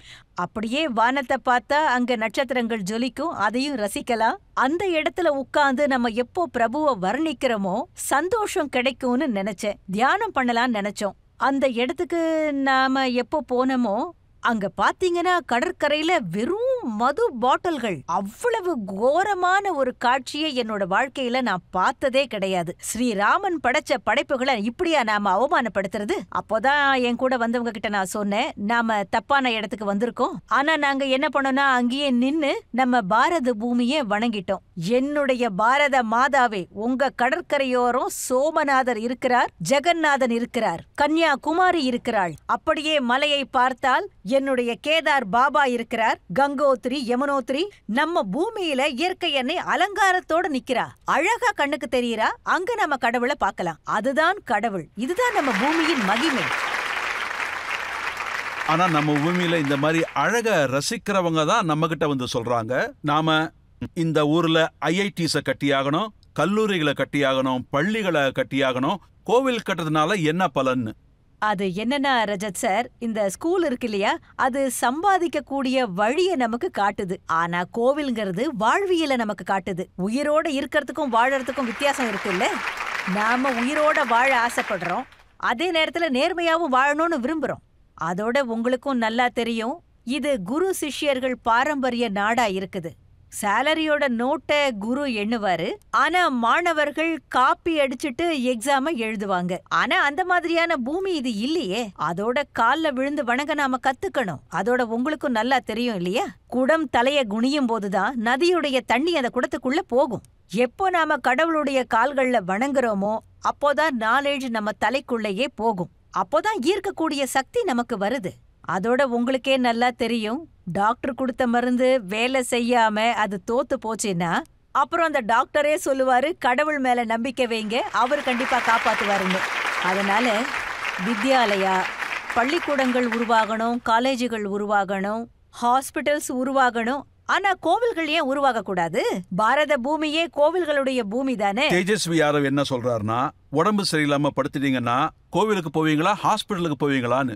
அப்படியே வானத்தை பார்த்தா அங்க நட்சத்திரங்கள் ஜொலிக்கும், அதையும் ரசிக்கலாம். அந்த இடத்துல உட்கார்ந்து நம்ம எப்போ பிரபுவை வர்ணிக்கிறோமோ சந்தோஷம் கிடைக்கும்னு நினைச்சேன். தியானம் பண்ணலாம்னு நினைச்சோம். அந்த இடத்துக்கு நாம எப்போ போனோமோ அங்க பாத்தீங்கன்னா கடற்கரையில வெறும் மது பாட்டில்கள். அவ்வளவு கோரமான ஒரு காட்சியை என்னோட வாழ்க்கையில நான் பார்த்ததே கிடையாது. ஸ்ரீராமன் படைச்ச படைப்புகளை இப்படியா நாம அவமானப்படுத்துறது? அப்போதான் என் கூட வந்தவங்க கிட்ட நான் சொன்னேன், நாம தப்பான இடத்துக்கு வந்திருக்கோம். ஆனா நாங்க என்ன பண்ணோம்னா, அங்கேயே நின்னு நம்ம பாரத பூமியை வணங்கிட்டோம். என்னுடைய பாரத மாதாவே, உங்க கடற்கரையோரம் சோமநாதர் இருக்கிறார், ஜெகநாதன் இருக்கிறார், கன்னியாகுமாரி இருக்கிறாள். அப்படியே மலையை பார்த்தால் என்னுடைய கேதார் பாபா இருக்கிறார், கங்கோத்ரி, யமுனோத்ரி. நம்ம பூமியில இயற்கை எண்ணெய் அலங்காரத்தோட நிக்கிறா, அழகா கண்ணுக்கு தெரியறா. அங்க நம்ம கடவுளை பார்க்கலாம். அதுதான் கடவுள். இதுதான் நம்ம பூமியின் மகிமை. ஆனா நம்ம பூமியில இந்த மாதிரி அழக ரசிக்கிறவங்க தான் நம்ம கிட்ட சொல்றாங்க, நாம இந்த ஊர்ல ஐஐடிஸ கட்டியாகணும், கல்லூரிகளை கட்டியாகணும், பள்ளிகளை கட்டியாகணும், கோவில் கட்டுறதுனால என்ன பலன்னு. அது என்னன்னா ரஜத் சார், இந்த ஸ்கூல் இருக்கு இல்லையா, அது சம்பாதிக்க கூடிய வழியை நமக்கு காட்டுது. ஆனா கோவில்ங்கிறது வாழ்வியலை நமக்கு காட்டுது. உயிரோட இருக்கிறதுக்கும் வாழறதுக்கும் வித்தியாசம் இருக்குல்ல. நாம உயிரோட வாழ ஆசைப்படுறோம், அதே நேரத்துல நேர்மையாவும் வாழணும்னு விரும்புறோம். அதோட உங்களுக்கும் நல்லா தெரியும், இது குரு சிஷ்யர்கள் பாரம்பரிய நாடா இருக்குது. சேலரியோட நோட்டை குரு எண்ணுவாரு, ஆனா மாணவர்கள் காப்பி அடிச்சுட்டு எக்ஸாம எழுதுவாங்க. ஆனா அந்த மாதிரியான பூமி இது இல்லையே. அதோட கால்ல விழுந்து வணங்க நாம கத்துக்கணும். அதோட உங்களுக்கும் நல்லா தெரியும் இல்லையா, குடம் தலைய குனியும் போதுதான் நதியுடைய தண்ணி அந்த குடத்துக்குள்ள போகும். எப்போ நாம கடவுளுடைய கால்கள்ல வணங்குறோமோ அப்போதான் நாலேஜ் நம்ம தலைக்குள்ளேயே போகும். அப்போதான் ஈர்க்கக்கூடிய சக்தி நமக்கு வருது. அதோட உங்களுக்கே நல்லா தெரியும், டாக்டர் கொடுத்த மருந்து வேலை செய்யாம அது தோத்து போச்சுன்னா அப்புறம் அந்த டாக்டரே சொல்லுவாரு, கடவுள் மேல நம்பிக்கை வைங்க, அவர் கண்டிப்பா காப்பாத்துவாருன்னு. அதனால வித்யாலயா, பள்ளிக்கூடங்கள் உருவாகணும், காலேஜுகள் உருவாகணும், ஹாஸ்பிட்டல்ஸ் உருவாகணும். ஆனா கோவில்கள் ஏன் உருவாக கூடாது? பாரத பூமியே கோவில்களுடைய பூமி தானே. தேஜஸ்வி யாதவ் என்ன சொல்றாருன்னா, உடம்பு சரியில்லாம படுத்துட்டீங்கன்னா கோவிலுக்கு போவீங்களா ஹாஸ்பிட்டலுக்கு போவீங்களான்னு.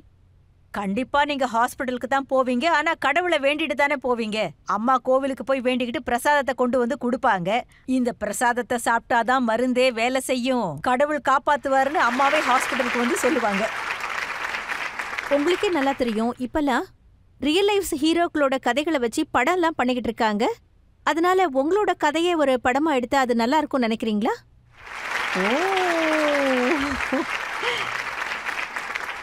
கண்டிப்பா நீங்க ஹாஸ்பிட்டலுக்கு தான் போவீங்க. ஆனா கடவுளை வேண்டிட்டு தானே போவீங்க. அம்மா கோவிலுக்கு போய் வேண்டிக்கிட்டு பிரசாதத்தை கொண்டு வந்து கொடுப்பாங்க. இந்த பிரசாதத்தை சாப்பிட்டாதான் மருந்தே வேலை செய்யும், கடவுள் காப்பாத்துவாருன்னு அம்மாவே ஹாஸ்பிட்டலுக்கு வந்து சொல்லுவாங்க. உங்களுக்கே நல்லா தெரியும், இப்பெல்லாம் ரியல் லைஃப் ஹீரோக்களோட கதைகளை வச்சு படம்லாம் பண்ணிக்கிட்டு இருக்காங்க. அதனால உங்களோட கதையை ஒரு படமா எடுத்தா அது நல்லா இருக்கும் நினைக்கிறீங்களா?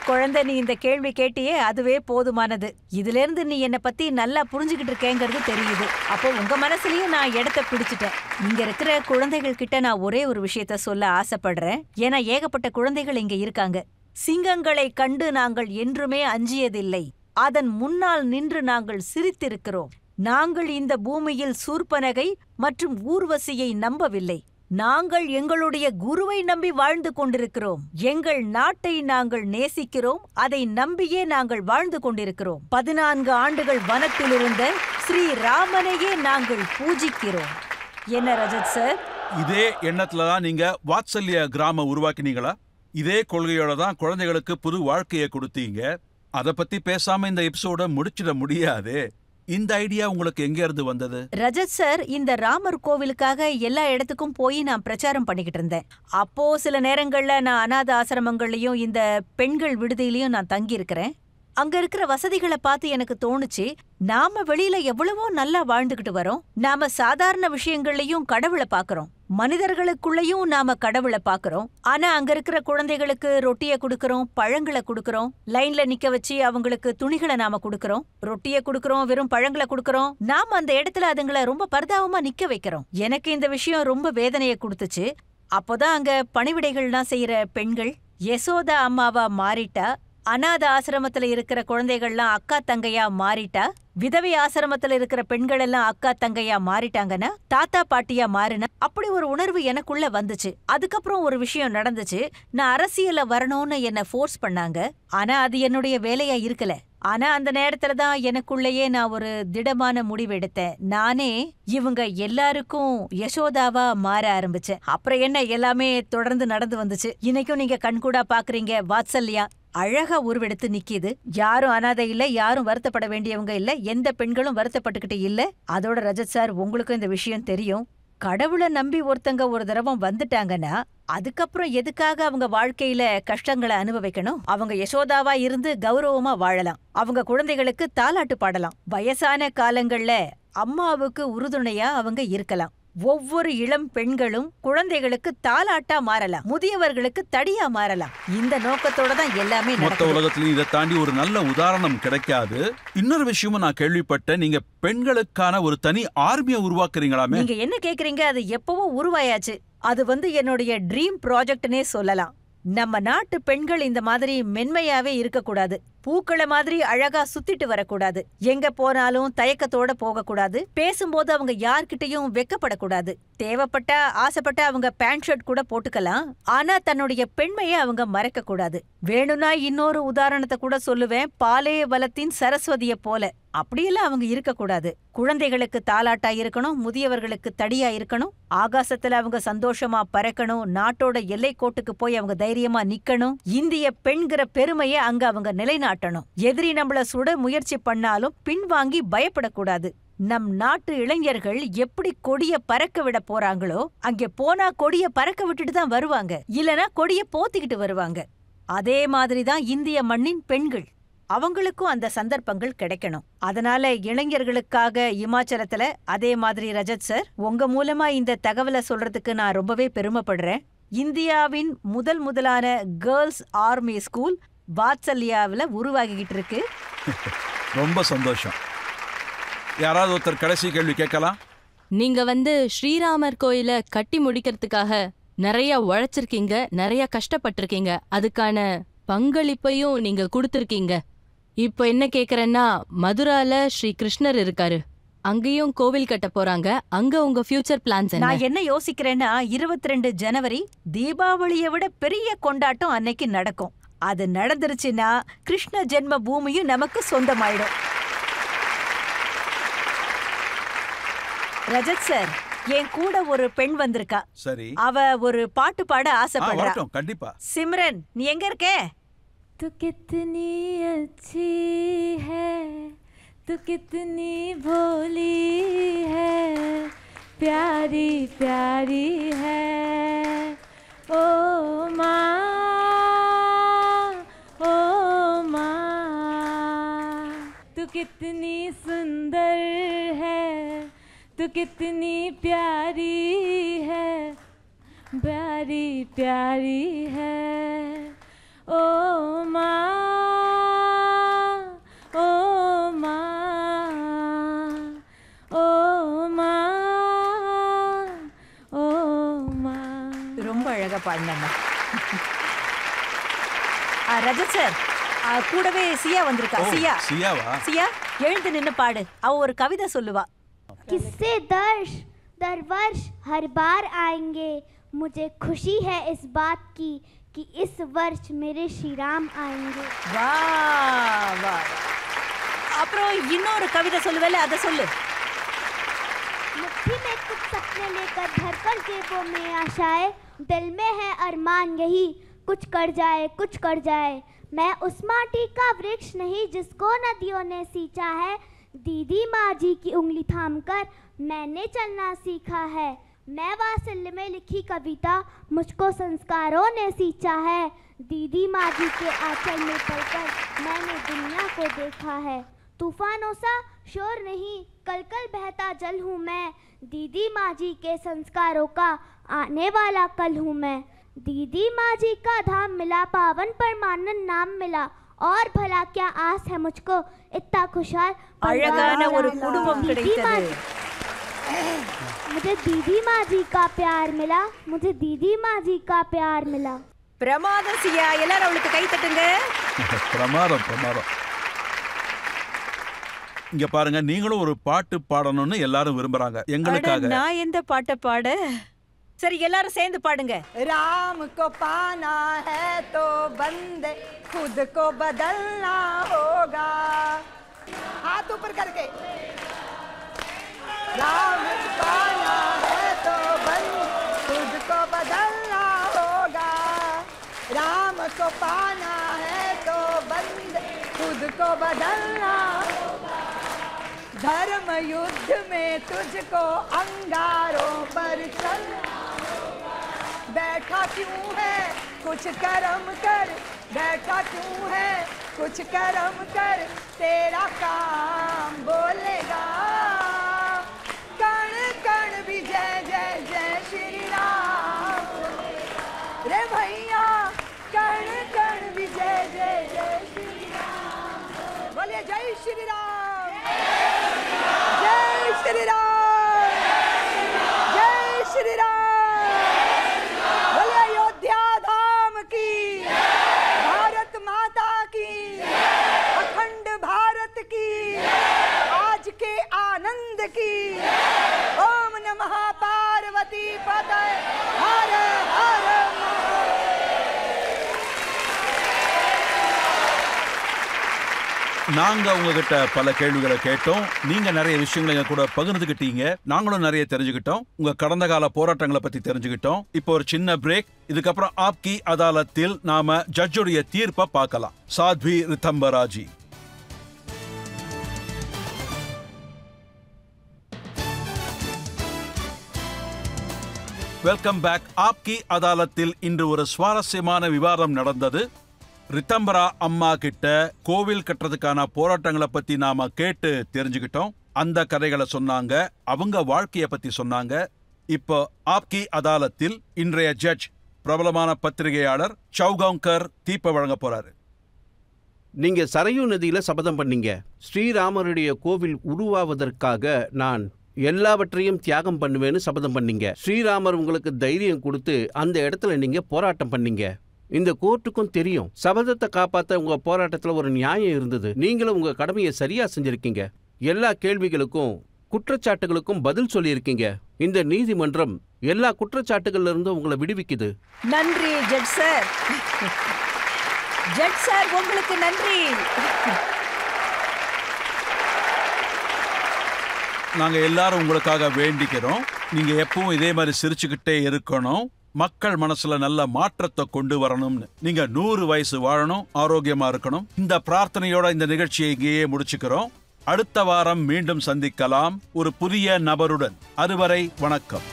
குழந்தை, நீ இந்த கேள்வி கேட்டியே, அதுவே போதுமானது. இதுல இருந்து நீ என்னை பத்தி நல்லா புரிஞ்சுக்கிட்டு இருக்கேங்கிறது தெரியுது. அப்போ உங்க மனசுலயும் நான் இடத்த பிடிச்சிட்டேன். இங்க இருக்கிற குழந்தைகள் கிட்ட நான் ஒரே ஒரு விஷயத்த சொல்ல ஆசைப்படுறேன். ஏன்னா ஏகப்பட்ட குழந்தைகள் இங்க இருக்காங்க. சிங்கங்களை கண்டு நாங்கள் என்றுமே அஞ்சியதில்லை. அதன் முன்னால் நின்று நாங்கள் சிரித்திருக்கிறோம். நாங்கள் இந்த பூமியில் சூர்பனகை மற்றும் ஊர்வசியை நம்பவில்லை. நாங்கள் எங்களுடைய குருவை நம்பி வாழ்ந்து கொண்டிருக்கிறோம். எங்கள் நாட்டை நாங்கள் நேசிக்கிறோம். அதை நம்பியே நாங்கள் வாழ்ந்து கொண்டிருக்கிறோம். 14 ஆண்டுகள் வனத்தில் இருந்த ஸ்ரீ ராமனையே நாங்கள் பூஜிக்கிறோம். என்ன ரஜத் சார், இதே எண்ணத்துல தான் நீங்க வாத்சல்ய கிராம உருவாக்கினீங்களா? இதே கொள்கையோட தான் குழந்தைகளுக்கு புது வாழ்க்கையை கொடுத்தீங்க. அத பத்தி பேசாம இந்த எபிசோட முடிச்சிட முடியாது. இந்த ஐடியா உங்களுக்கு எங்க இருந்து வந்தது? ரஜத் சார், இந்த ராமர் கோவிலுக்காக எல்லா இடத்துக்கும் போய் நான் பிரச்சாரம் பண்ணிக்கிட்டு இருந்தேன். அப்போ சில நேரங்கள்ல நான் அநாத ஆசிரமங்கள்லயும் இந்த பெண்கள் விடுதியிலயும் நான் தங்கி இருக்கிறேன். அங்க இருக்கிற வசதிகளை பார்த்து எனக்கு தோணுச்சு, நாம வெளியில எவ்வளவோ நல்லா வாழ்ந்துகிட்டு வரோம். நாம சாதாரண விஷயங்கள்லயும் கடவுளை பாக்குறோம், மனிதர்களுக்குள்ளயும் நாம கடவுளை பாக்குறோம். ஆனா அங்க இருக்கிற குழந்தைகளுக்கு ரொட்டியை கொடுக்கறோம், பழங்களை கொடுக்கறோம், லைன்ல நிக்க வச்சு அவங்களுக்கு துணிகளை நாம கொடுக்கறோம், ரொட்டியை கொடுக்கறோம், வெறும் பழங்களை கொடுக்கறோம். நாம அந்த இடத்துல அதுங்களை ரொம்ப பரிதாபமா நிக்க வைக்கிறோம். எனக்கு இந்த விஷயம் ரொம்ப வேதனையை கொடுத்துச்சு. அப்போதான் அங்க பணிவிடைகள்லாம் செய்யற பெண்கள் யசோதா அம்மாவா மாறிட்டா, அநாத ஆசிரமத்துல இருக்கிற குழந்தைகள்லாம் அக்கா தங்கையா மாறிட்டா, விதவை ஆசிரமத்துல இருக்கிற பெண்கள் எல்லாம் அக்கா தங்கையா மாறிட்டாங்கன்னா, தாத்தா பாட்டியா மாறினா, அப்படி ஒரு உணர்வு எனக்குள்ள வந்துச்சு. அதுக்கப்புறம் ஒரு விஷயம் நடந்துச்சு. நான் அரசியல்ல வரணும்னு என்ன ஃபோர்ஸ் பண்ணாங்க. ஆனா அது என்னுடைய வேலையா இருக்கல. ஆனா அந்த நேரத்துல தான் எனக்குள்ளேயே நான் ஒரு திடமான முடிவு எடுத்தேன். நானே இவங்க எல்லாருக்கும் யசோதாவா மாற ஆரம்பிச்சேன். அப்புறம் என்ன, எல்லாமே தொடர்ந்து நடந்து வந்துச்சு. இன்னைக்கும் நீங்க கண்கூடா பாக்குறீங்க, வாத்சல்யா அழகா உருவெடுத்து நிக்கிது. யாரும் அனாதை இல்ல, யாரும் வருத்தப்பட வேண்டியவங்க இல்ல, எந்த பெண்களும் வருத்தப்பட்டுக்கிட்டு இல்ல. அதோட ரஜத் சார், உங்களுக்கும் இந்த விஷயம் தெரியும். கடவுளை நம்பி ஒருத்தங்க ஒரு தடவை வந்துட்டாங்கன்னா அதுக்கப்புறம் எதுக்காக அவங்க வாழ்க்கையில கஷ்டங்களை அனுபவிக்கணும்? அவங்க யசோதாவா இருந்து கௌரவமா வாழலாம். அவங்க குழந்தைகளுக்கு தாலாட்டு பாடலாம். வயசான காலங்கள்ல அம்மாவுக்கு உறுதுணையா அவங்க இருக்கலாம். ஒவ்வொரு இளம் பெண்களும் குழந்தைகளுக்கு தாலாட்டா மாறலாம், முதியவர்களுக்கு தடியா மாறலாம். இந்த நோக்கத்தோட தான் எல்லாமே மொத்த உலகத்திலயும் இதை தாண்டி ஒரு நல்ல உதாரணம் கிடைக்காது. இன்னொரு விஷயமும் நான் கேள்விப்பட்டேன், நீங்க பெண்களுக்கான ஒரு தனி ஆர்மியை உருவாக்குறீங்களாமே. நீங்க என்ன கேக்குறீங்க? அது எப்பவோ உருவாயாச்சு. அது என்னுடைய ட்ரீம் ப்ராஜெக்ட்னே சொல்லலாம். நம்ம நாட்டு பெண்கள் இந்த மாதிரி மென்மையாவே இருக்கக்கூடாது. பூக்களை மாதிரி அழகா சுத்திட்டு வரக்கூடாது. எங்க போனாலும் தயக்கத்தோட போகக்கூடாது. பேசும்போது அவங்க யார்கிட்டயும் வெக்கப்படக்கூடாது. தேவைப்பட்டா ஆசைப்பட்டா அவங்க பேண்ட் ஷர்ட் கூட போட்டுக்கலாம். ஆனா தன்னுடைய பெண்மையை அவங்க மறைக்க கூடாது. வேணும்னா இன்னொரு உதாரணத்தை கூட சொல்லுவேன். பாலேவலத்தின் சரஸ்வதியை போல அப்படியெல்லாம் அவங்க இருக்கக்கூடாது. குழந்தைகளுக்கு தாலாட்டா இருக்கணும், முதியவர்களுக்கு தடியா இருக்கணும். ஆகாசத்துல அவங்க சந்தோஷமா பறக்கணும். நாட்டோட எல்லை கோட்டுக்கு போய் அவங்க தைரியமா நிக்கணும். இந்திய பெண்கிற பெருமையை அங்க அவங்க நிலைநாட்டணும். எதிரி நம்மள சுட முயற்சி பண்ணாலும் பின்வாங்கி பயப்படக்கூடாது. நம் நாட்டு இளைஞர்கள் எப்படி கொடிய பறக்க விட போறாங்களோ, அங்கே போனா கொடிய பறக்க விட்டுட்டு தான் வருவாங்க, இல்லனா கொடிய போத்திக்கிட்டு வருவாங்க. அதே மாதிரிதான் இந்திய மண்ணின் பெண்கள். அவங்களுக்கும் அந்த சந்தர்ப்பங்கள் கிடைக்கணும். அதனால இளைஞர்களுக்காக இமாச்சலத்துல அதே மாதிரி ரஜத் சார், உங்க மூலமா இந்த தகவலை சொல்றதுக்கு நான் ரொம்பவே பெருமைப்படுறேன். இந்தியாவின் முதலான கேர்ள்ஸ் ஆர்மி ஸ்கூல் வாத்சல்யாவில் உருவாகிக்கிட்டு இருக்கு. ரொம்ப சந்தோஷம். யாராவது ஒருத்தர் கடைசி கேள்வி கேட்கலாம். நீங்க ஸ்ரீராமர் கோயில கட்டி முடிக்கிறதுக்காக நிறைய உழைச்சிருக்கீங்க, நிறைய கஷ்டப்பட்டிருக்கீங்க. அதுக்கான பங்களிப்பையும் நீங்க கொடுத்திருக்கீங்க. இப்போ என்ன கேக்குறேன்னா, மதுரால ஸ்ரீ கிருஷ்ணர் இருக்காரு, அங்கேயும் கோவில் கட்ட போறாங்க. அங்க உங்க ஃபியூச்சர் பிளான்ஸ் என்ன? நான் என்ன யோசிக்கிறேன்னா 22 ஜனவரி தீபாவளியை விட பெரிய கொண்டாட்டம் அன்னைக்கு நடக்கும். அது நடந்துருச்சுன்னா கிருஷ்ண ஜென்ம பூமியும் நமக்கு சொந்தமாயிடும். ரஜத் சார், என் கூட ஒரு பெண் வந்திருக்கா. சரி, அவ ஒரு பாட்டு பாட ஆசைப்படுறா. கண்டிப்பா. சிம்ரன், நீ எங்க இருக்க? तू कितनी अच्छी है, तू कितनी भोली है, प्यारी प्यारी है ओ माँ, ओ माँ। तू कितनी सुंदर है, तू कितनी प्यारी है, प्यारी प्यारी है ओ माँ, ओ माँ, ओ माँ, ओ माँ। ரொம்ப அழகா பாடினம்மா. ரஜத் சார், கூடவே சியா வந்திருக்கா. சியா எழுந்து நின்னு பாடு. அவ ஒரு கவிதை சொல்லுவா. किससे दर वर्ष हर बार आएंगे, मुझे खुशी है इस बात की कि इस वर्ष मेरे श्री राम आएंगे। वाह वाह। அப்புறம் இன்னொரு கவிதை சொல்லுவேல, அத சொல்லு. मुट्ठी में कुछ सपने लेकर धड़कन के वो में आशाएं, दिल में है अरमान यही कुछ कर जाए। मैं उस माटी का वृक्ष नहीं जिसको नदियों ने सींचा है, दीदी माँ जी की उंगली थामकर मैंने चलना सीखा है। मैं वात्सल्य में लिखी कविता मुझको संस्कारों ने सींचा है, दीदी माँ जी के आंचल में पलकर मैंने दुनिया को देखा है। तूफानों सा शोर नहीं, कल कल बहता जल हूँ मैं, दीदी माँ जी के संस्कारों का आने वाला कल हूँ मैं। दीदी माँ जी का धाम मिला, पावन परमानंद नाम मिला, और भला क्या आस है मुझको इतना खुशहाल அழகான ஒரு குடும்பம் கிடைத்தது. मुझे दीदी माँ जी का प्यार मिला, मुझे दीदी माँ जी का प्यार मिला। பிரமாதம் சியா, எல்லாரும் அவளுக்கு கை தட்டுங்க. பிரமாதம். இங்க பாருங்க, நீங்களும் ஒரு பாட்டு பாடணும்னு எல்லாரும் விரும்புறாங்க எங்களுக்காக. நான் எந்த பாட்டை பாட? சரி, எல்லாரும் சேர்ந்து பாடுங்க. राम को पाना है तो बंदे खुद को बदलना होगा। हाथ ऊपर करके। राम को पाना है तो बंदे खुद को बदलना होगा। राम को पाना है तो बंदे खुद को बदलना होगा। धर्म युद्ध में तुझको अंगारों पर चलना, बैठा क्यों है कुछ कर्म कर, बैठा क्यों है कुछ कर्म कर, तेरा काम बोलेगा। कण कण भी जय जय जय श्री राम, रे भैया कण कण भी जय जय जय श्री राम। बोलिए जय श्री राम, जय श्री राम, जय श्री राम। भारत माता की, अखंड भारत की, आज के आनंद की। ओम नमः पार्वती पतये हर हर நாங்க உங்ககிட்ட பல கேள்விகளை கேட்டோம். நீங்க நிறைய விஷயங்களை எங்க கூட பகிர்ந்துகிட்டீங்க. நாங்களும் நிறைய தெரிஞ்சுக்கிட்டோம். உங்க கடந்த கால போராட்டங்களை பத்தி தெரிஞ்சுக்கிட்டோம். இப்போ ஒரு சின்ன பிரேக். இதுக்கப்புறம் ஆப்கி அதாலத்தில் நாம ஜட்ஜுடைய தீர்ப்பை பார்க்கலாம். சாத்வி ரிதம்பரா ஜி. Welcome back. ஆப்கி அதாலத்தில் இன்று ஒரு சுவாரஸ்யமான விவாதம் நடந்தது. ரிதம்பரா அம்மா கிட்ட கோவில் கட்டுறதுக்கான போராட்டங்களை பத்தி நாம கேட்டு தெரிஞ்சுக்கிட்டோம். அந்த கதைகளை சொன்னாங்க, அவங்க வாழ்க்கைய பத்தி சொன்னாங்க. இப்போ ஆப்கி அதாலத்தில் இன்றைய ஜட்ஜ் பிரபலமான பத்திரிகையாளர் சௌகாங்கர் தீர்ப்பை வழங்க போறாரு. நீங்க சரையு நதியில சபதம் பண்ணீங்க. ஸ்ரீராமருடைய கோவில் உருவாவதற்காக நான் எல்லாவற்றையும் தியாகம் பண்ணுவேன்னு சபதம் பண்ணீங்க. ஸ்ரீராமர் உங்களுக்கு தைரியம் கொடுத்து அந்த இடத்துல நீங்க போராட்டம் பண்ணீங்க. இந்த கோர்ட்டுக்கும் தெரியும் சபதத்தை காப்பாத்த உங்க போராட்டத்துல ஒரு நியாயம் இருந்தது. நீங்களும் உங்க கடமையை சரியா செஞ்சிருக்கீங்க. எல்லா கேள்விகளுக்கும் குற்றச்சாட்டுகளுக்கும் பதில் சொல்லியிருக்கீங்க. இந்த நீதிமன்றம் எல்லா குற்றச்சாட்டுகள்ல இருந்தும் உங்களை விடுவிக்குது. நன்றி ஜட்ஜ் சார். ஜட்ஜ் சார் உங்களுக்கு நன்றி. நாங்க எல்லாரும் உங்களுக்காக வேண்டிக்கிறோம். நீங்க எப்பவும் இதே மாதிரி சிரிச்சுக்கிட்டே இருக்கணும். மக்கள் மனசுல நல்ல மாற்றத்தை கொண்டு வரணும்னு. நீங்க 100 வயசு வாழணும், ஆரோக்கியமா இருக்கணும். இந்த பிரார்த்தனையோட இந்த நிகழ்ச்சியை இங்கேயே முடிச்சுக்கிறோம். அடுத்த வாரம் மீண்டும் சந்திக்கலாம் ஒரு புதிய நபருடன். அதுவரை வணக்கம்.